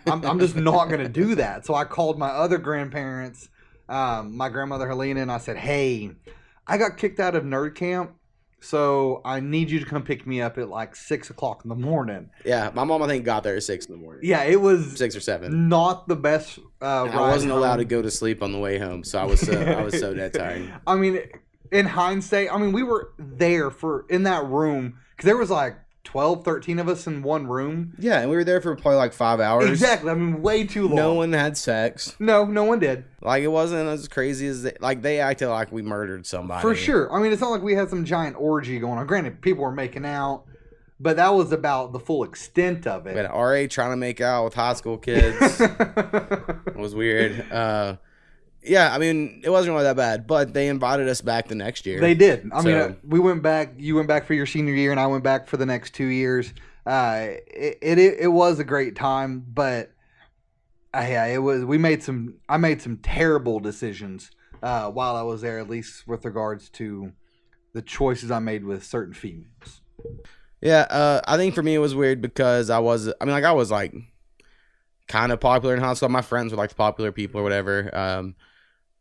I'm just not going to do that. So I called my other grandparents, my grandmother Helena, and I said, "Hey, I got kicked out of nerd camp. So I need you to come pick me up at like 6 o'clock in the morning." Yeah, my mom, I think, got there at 6 in the morning. Yeah, it was 6 or 7. Not the best ride I wasn't home. allowed to go to sleep on the way home, so I was so dead tired. I mean, in hindsight, we were there in that room because there was like 12, 13 of us in one room. Yeah, and we were there for probably like 5 hours. Exactly. I mean, way too long. No one had sex. No one did. Like, it wasn't as crazy as they acted like we murdered somebody. For sure. I mean, it's not like we had some giant orgy going on. Granted, people were making out, but that was about the full extent of it. But RA trying to make out with high school kids was weird. Yeah, I mean, it wasn't really that bad, but they invited us back the next year. They did. I mean, we went back. You went back for your senior year, and I went back for the next 2 years. It was a great time, but yeah, it was. I made some terrible decisions while I was there, at least with regards to the choices I made with certain females. Yeah, I think for me it was weird because I was like kind of popular in high school. My friends were like the popular people or whatever.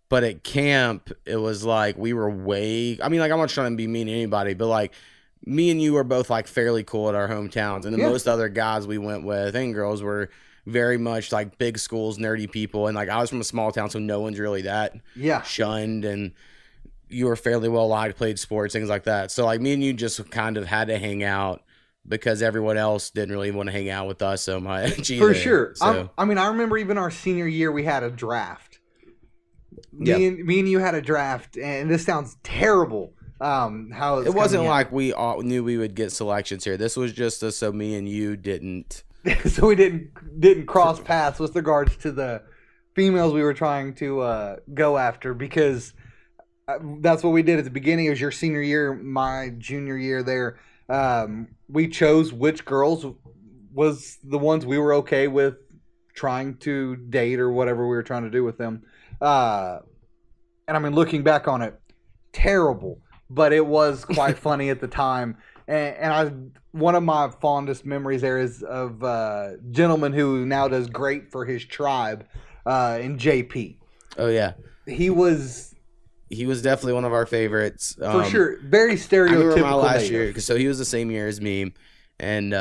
But at camp, it was like we were I'm not trying to be mean to anybody, but like me and you were both like fairly cool at our hometowns. And then most other guys we went with and girls were very much like big schools, nerdy people. And like I was from a small town, so no one's really that shunned. And you were fairly well liked, played sports, things like that. So like me and you just kind of had to hang out because everyone else didn't really want to hang out with us so much either. For sure. So. I remember even our senior year, we had a draft. Me and you had a draft, and this sounds terrible. How it wasn't like we all knew we would get selections here. This was just so me and you didn't. So we didn't cross paths with regards to the females we were trying to go after, because That's what we did at the beginning. It was your senior year, my junior year there. We chose which girls was the ones we were okay with trying to date or whatever we were trying to do with them. Uh, and I mean, looking back on it, terrible, but it was quite funny at the time. One of my fondest memories there is of a gentleman who now does great for his tribe in JP. Oh yeah, He was he was definitely one of our favorites for sure very stereotypical. I remember my last native. year, so he was the same year as me, and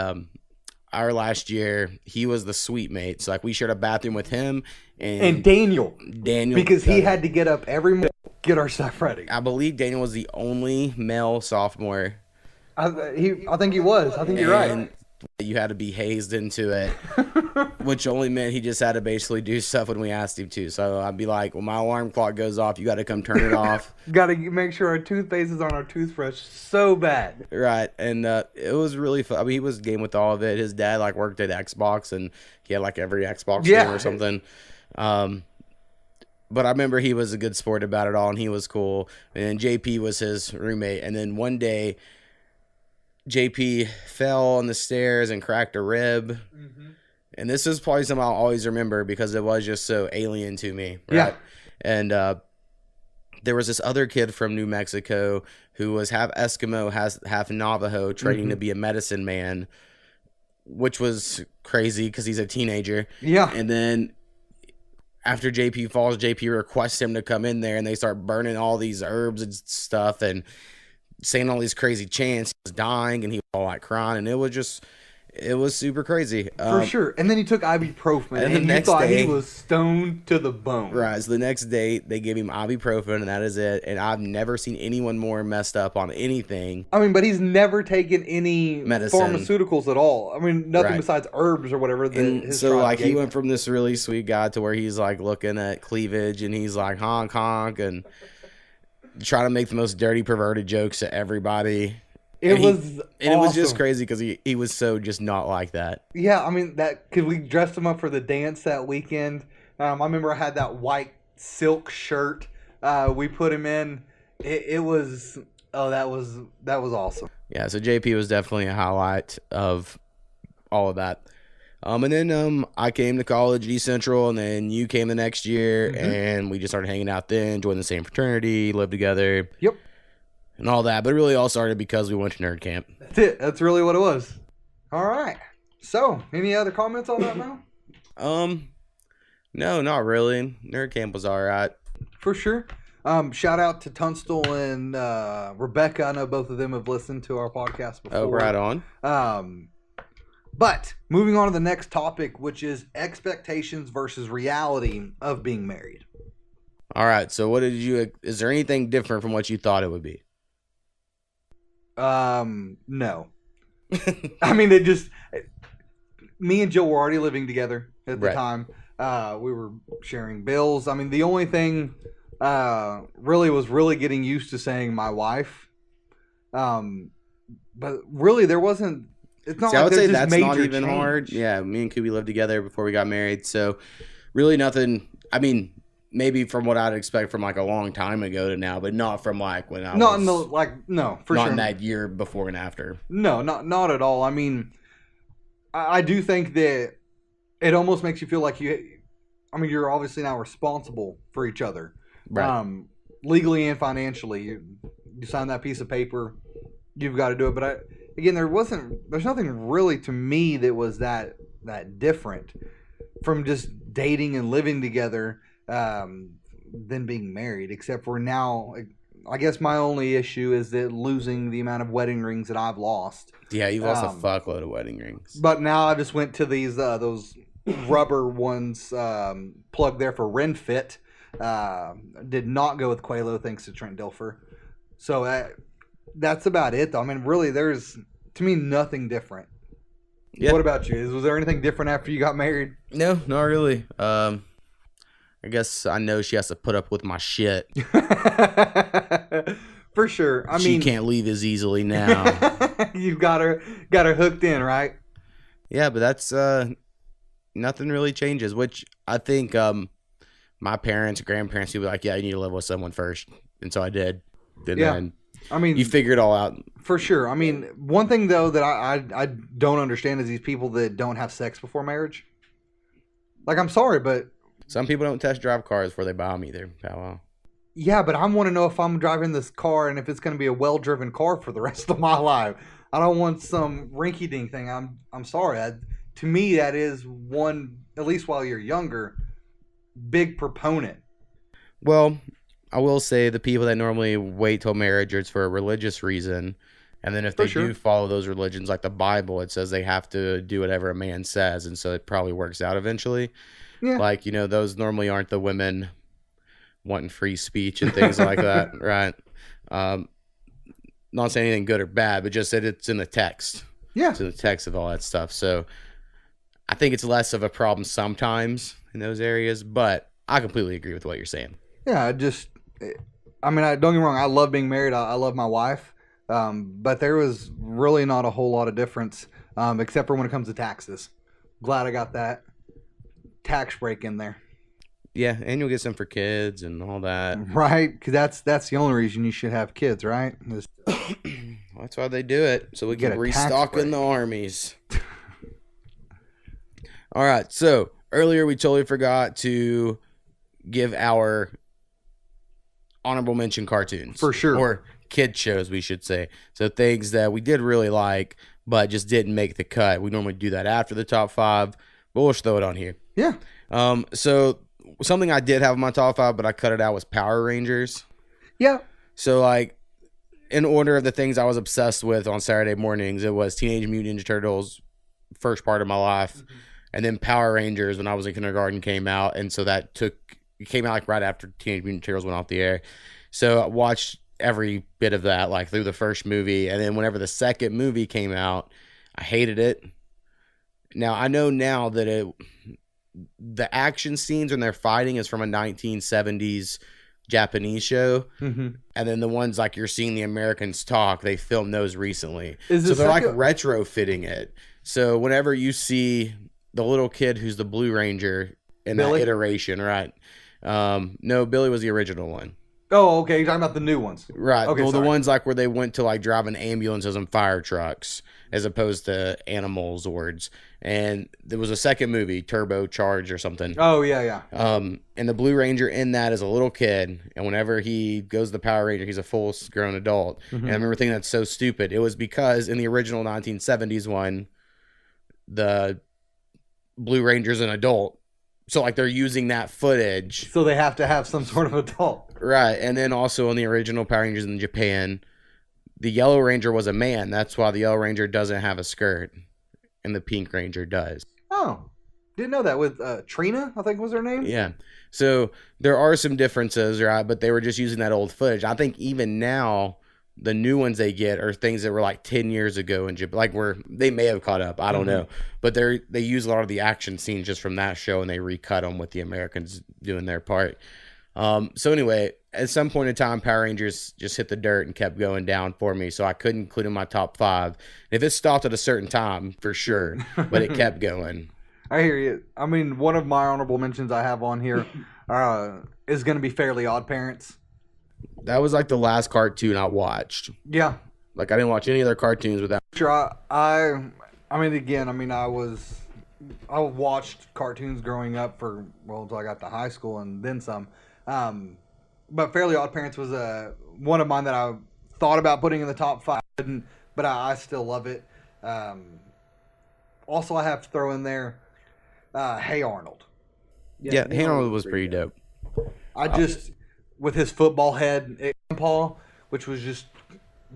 our last year he was the suite mate. So like we shared a bathroom with him And Daniel, because he had to get up every morning, get our stuff ready. I believe Daniel was the only male sophomore. I think he was. I think you're right. And you had to be hazed into it, which only meant he just had to basically do stuff when we asked him to. So I'd be like, when my alarm clock goes off, you got to come turn it off. Got to make sure our toothpaste is on our toothbrush so bad. Right. And it was really fun. I mean, he was game with all of it. His dad like worked at Xbox, and he had like every Xbox game or something. But I remember he was a good sport about it all, and he was cool. And then JP was his roommate. And then one day, JP fell on the stairs and cracked a rib. Mm-hmm. And this is probably something I'll always remember because it was just so alien to me. Right? Yeah. And there was this other kid from New Mexico who was half Eskimo, half Navajo, training to be a medicine man, which was crazy because he's a teenager. Yeah. And then after JP falls, JP requests him to come in there, and they start burning all these herbs and stuff and saying all these crazy chants. He was dying, and he was all like crying, and it was super crazy. For sure. And then he took ibuprofen, and you thought he was stoned to the bone. Right. So the next day, they give him ibuprofen, and that is it. And I've never seen anyone more messed up on anything. I mean, but he's never taken any medicine, pharmaceuticals at all. I mean, nothing besides herbs or whatever. So like he went from this really sweet guy to where he's like looking at cleavage, and he's like honk honk, and trying to make the most dirty, perverted jokes to everybody. It was just crazy because he was so just not like that. Yeah, I mean because we dressed him up for the dance that weekend. I remember I had that white silk shirt. We put him in. That was awesome. Yeah, so JP was definitely a highlight of all of that. And then I came to college, East Central, and then you came the next year, and we just started hanging out then, joined the same fraternity, lived together. Yep. And all that. But it really all started because we went to nerd camp. That's it. That's really what it was. All right. So, any other comments on that now? No, not really. Nerd camp was all right. For sure. Shout out to Tunstall and Rebecca. I know both of them have listened to our podcast before. Oh, right on. But moving on to the next topic, which is expectations versus reality of being married. All right. So is there anything different from what you thought it would be? No. I mean, me and Jill were already living together at the time. We were sharing bills. I mean, the only thing really was getting used to saying my wife. But really there wasn't. It's not. See, like I would say that's not even hard. Yeah, me and Kubi lived together before we got married, so really nothing. I mean, maybe from what I'd expect from like a long time ago to now, but not from like when I was. No, for not sure. in that year before and after. No, not at all. I mean, I do think that it almost makes you feel like you're obviously now responsible for each other, right? Legally and financially. You sign that piece of paper, you've got to do it. But again, there's nothing really to me that was that different from just dating and living together than being married, except for now, I guess my only issue is that losing the amount of wedding rings that I've lost. Yeah, you've lost a fuckload of wedding rings. But now I just went to these those rubber ones plugged there for RenFit. Did not go with Qualo thanks to Trent Dilfer. So that's about it, though. I mean, really, there's, to me, nothing different. Yeah. What about you? Was there anything different after you got married? No, not really. I guess I know she has to put up with my shit. For sure. I mean, she can't leave as easily now. You've got her hooked in, right? Yeah, but that's nothing really changes, which I think my parents, grandparents, would be like, yeah, you need to live with someone first. And so I did. And Yeah. then I mean, you figure it all out. for sure. I mean, one thing though that I don't understand is these people that don't have sex before marriage. Like, I'm sorry, but Some people don't test drive cars before they buy them either. Powwow. yeah, but I want to know if I'm driving this car and if it's going to be a well-driven car for the rest of my life. I don't want some rinky-dink thing. I'm sorry. To me, that is one, at least while you're younger, big proponent. Well, I will say the people that normally wait till marriage, it's for a religious reason. And then if they do follow those religions, like the Bible, it says they have to do whatever a man says. And so it probably works out eventually. Yeah. Like, those normally aren't the women wanting free speech and things like that, right? Not saying anything good or bad, but just that it's in the text. Yeah. It's in the text of all that stuff. So I think it's less of a problem sometimes in those areas, but I completely agree with what you're saying. Yeah, don't get me wrong. I love being married. I love my wife. But there was really not a whole lot of difference, except for when it comes to taxes. Glad I got that tax break in there. Yeah, and you'll get some for kids and all that. Right? Because that's the only reason you should have kids, right? That's why they do it, so we Get can a tax restock break. in the armies. All right, so earlier we totally forgot to give our honorable mention cartoons. For sure. Or kid shows, we should say. So things that we did really like, but just didn't make the cut. We normally do that after the top 5, but we'll just throw it on here. Yeah. So something I did have in my top 5, but I cut it out, was Power Rangers. Yeah. So, like, in order of the things I was obsessed with on Saturday mornings, it was Teenage Mutant Ninja Turtles, first part of my life, and then Power Rangers when I was in kindergarten came out, and so it came out like right after Teenage Mutant Turtles went off the air. So I watched every bit of that, like through the first movie, and then whenever the second movie came out, I hated it. Now I know now that the action scenes when they're fighting is from a 1970s Japanese show, and then the ones like you're seeing the Americans talk, they filmed those recently. So they're like retrofitting it. So whenever you see the little kid who's the Blue Ranger in Billy? that iteration, right? No, Billy was the original one. Oh, okay. You're talking about the new ones. Right. Okay, Well, the sorry. ones like where they went to like driving ambulances and fire trucks as opposed to animal Zords. And there was a second movie, Turbo Charge or something. Oh, yeah. And the Blue Ranger in that is a little kid. And whenever he goes to the Power Ranger, he's a full grown adult. And I remember thinking that's so stupid. It was because in the original 1970s one, the Blue Ranger's an adult. So like they're using that footage. So they have to have some sort of adult. Right. And then also in the original Power Rangers in Japan, the Yellow Ranger was a man. That's why the Yellow Ranger doesn't have a skirt and the Pink Ranger does. Oh, didn't know that with Trina, I think was her name. Yeah. So there are some differences, right? But they were just using that old footage. I think even now, the new ones they get are things that were like 10 years ago in Japan. Like they may have caught up. I don't know. But they use a lot of the action scenes just from that show and they recut them with the Americans doing their part. So anyway, at some point in time, Power Rangers just hit the dirt and kept going down for me. So I couldn't include in my top 5. If it stopped at a certain time, for sure. But it kept going. I hear you. I mean, one of my honorable mentions I have on here is going to be Fairly Odd Parents. That was like the last cartoon I watched. Yeah. Like I didn't watch any other cartoons without. Sure. I watched cartoons growing up until I got to high school and then some. But Fairly Odd Parents was one of mine that I thought about putting in the top 5, but I still love it. Also, I have to throw in there Hey Arnold. Yeah, Hey Arnold was pretty dope. With his football head paw, which was just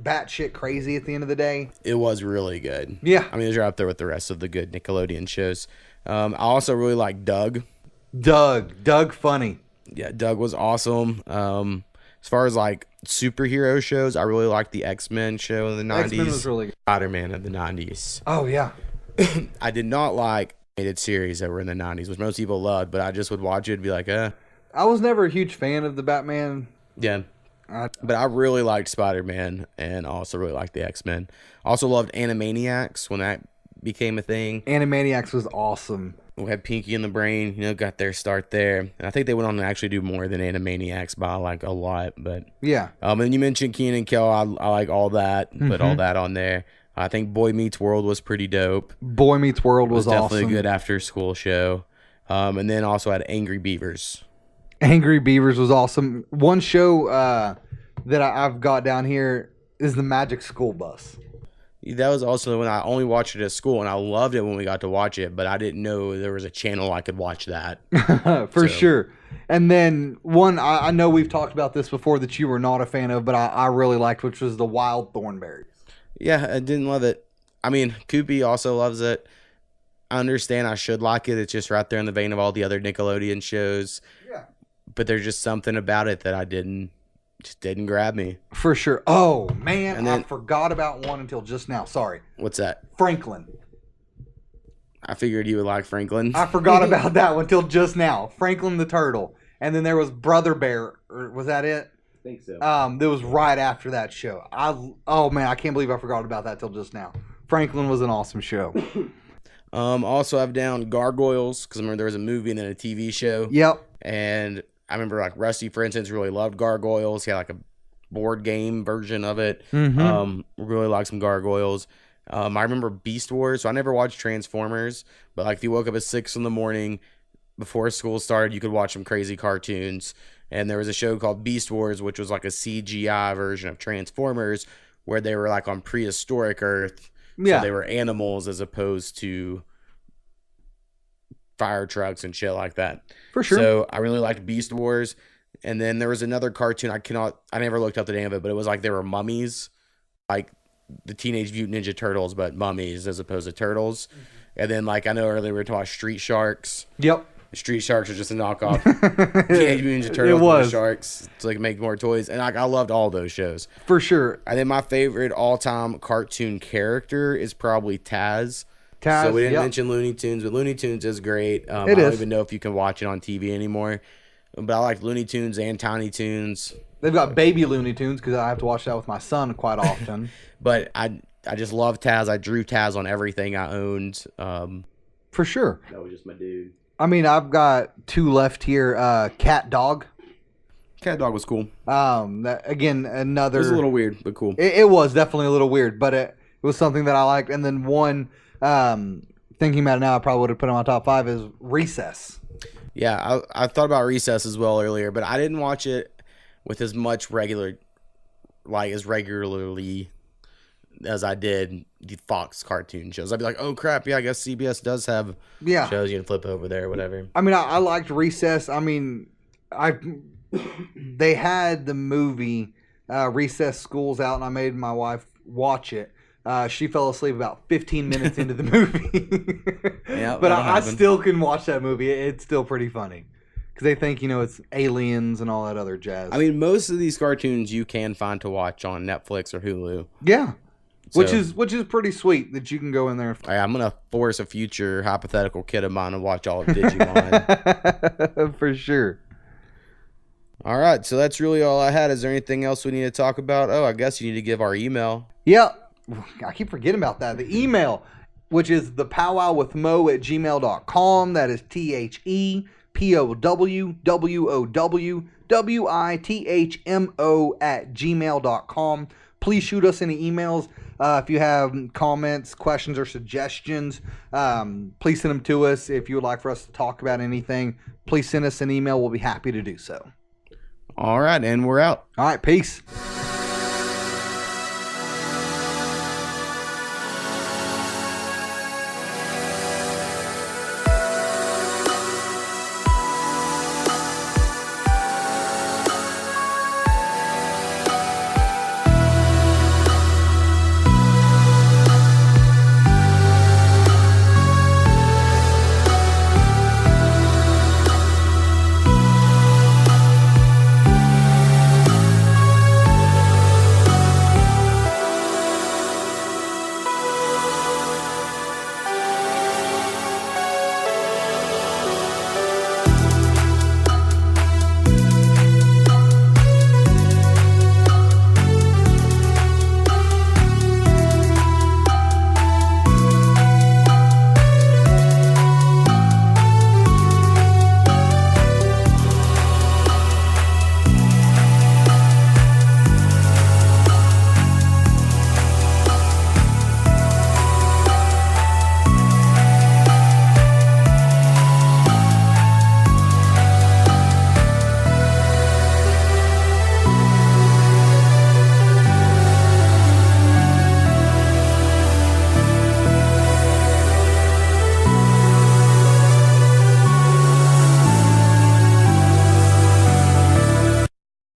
batshit crazy at the end of the day. It was really good. Yeah. I mean, those are up there with the rest of the good Nickelodeon shows. I also really like Doug. Doug funny. Yeah, Doug was awesome. As far as like superhero shows, I really liked the X-Men show in the 90s. X-Men was really good. Spider-Man in the 90s. Oh, yeah. I did not like animated series that were in the 90s, which most people loved, but I just would watch it and be like, I was never a huge fan of the Batman. Yeah. But I really liked Spider-Man and also really liked the X-Men. Also loved Animaniacs when that became a thing. Animaniacs was awesome. we had Pinky and the Brain, got their start there. And I think they went on to actually do more than Animaniacs by like a lot. But Yeah. and you mentioned Kenan and Kel. I like all that. Put all that on there. I think Boy Meets World was pretty dope. Boy Meets World was definitely awesome. a good after school show. And then also had Angry Beavers. Angry Beavers was awesome. One show that I've got down here is the Magic School Bus. That was also when I only watched it at school, and I loved it when we got to watch it, but I didn't know there was a channel I could watch that. For sure. And then one, I know we've talked about this before that you were not a fan of, but I really liked, which was the Wild Thornberrys. Yeah, I didn't love it. I mean, Koopy also loves it. I understand I should like it. It's just right there in the vein of all the other Nickelodeon shows. Yeah. But there's just something about it that just didn't grab me. For sure. Oh, man, And then- I forgot about one until just now. Sorry. What's that? Franklin. I figured you would like Franklin. I forgot about that one until just now. Franklin the Turtle. And then there was Brother Bear. Or was that it? I think so. That was right after that show. Oh man, I can't believe I forgot about that till just now. Franklin was an awesome show. Also have down Gargoyles, because I remember there was a movie and then a TV show. Yep. And I remember like Rusty, for instance, really loved Gargoyles. He had like a board game version of it. Really liked some Gargoyles. I remember Beast Wars. So I never watched Transformers, but like if you woke up at 6 a.m. before school started, you could watch some crazy cartoons. And there was a show called Beast Wars, which was like a CGI version of Transformers, where they were like on prehistoric Earth. Yeah. So they were animals as opposed to fire trucks and shit like that. For sure. So I really liked Beast Wars. And then there was another cartoon. I never looked up the name of it, but it was like they were mummies, like the Teenage Mutant Ninja Turtles, but mummies as opposed to turtles. And then like I know earlier we were talking about Street Sharks. Yep. Street Sharks are just a knockoff. Teenage Mutant Ninja Turtles It was. with Sharks to like make more toys, and I loved all those shows. For sure. I think my favorite all-time cartoon character is probably Taz. Taz, So we didn't yep. mention Looney Tunes, but Looney Tunes is great. I It don't is. even know if you can watch it on TV anymore, but I like Looney Tunes and Tiny Tunes. They've got Baby Looney Tunes because I have to watch that with my son quite often. But I just love Taz. I drew Taz on everything I owned. For sure. That was just my dude. I mean, I've got two left here. Cat Dog. Cat Dog was cool. Again, another. It was a little weird, but cool. It was definitely a little weird, but it was something that I liked. And then one, thinking about it now, I probably would have put on my top 5 is Recess. Yeah, I thought about Recess as well earlier, but I didn't watch it with as much regularly as I did the Fox cartoon shows. I'd be like, oh crap, yeah, I guess CBS does have Yeah. shows you can flip over there or whatever. I mean, I liked Recess. I mean, they had the movie Recess School's Out, and I made my wife watch it. She fell asleep about 15 minutes into the movie. Yeah, but that'll I happen. still can watch that movie. It's still pretty funny. Because they think, it's aliens and all that other jazz. I mean, most of these cartoons you can find to watch on Netflix or Hulu. yeah. So- Which is pretty sweet that you can go in there. I'm going to force a future hypothetical kid of mine to watch all of Digimon. For sure. All right, so that's really all I had. Is there anything else we need to talk about? Oh, I guess you need to give our email. Yeah. I keep forgetting about that. The email, which is thepowwowwithmo@gmail.com. That is THEPOWWWITHMO@gmail.com. Please shoot us any emails. If you have comments, questions, or suggestions, please send them to us. If you would like for us to talk about anything, please send us an email. We'll be happy to do so. All right, and we're out. All right, peace.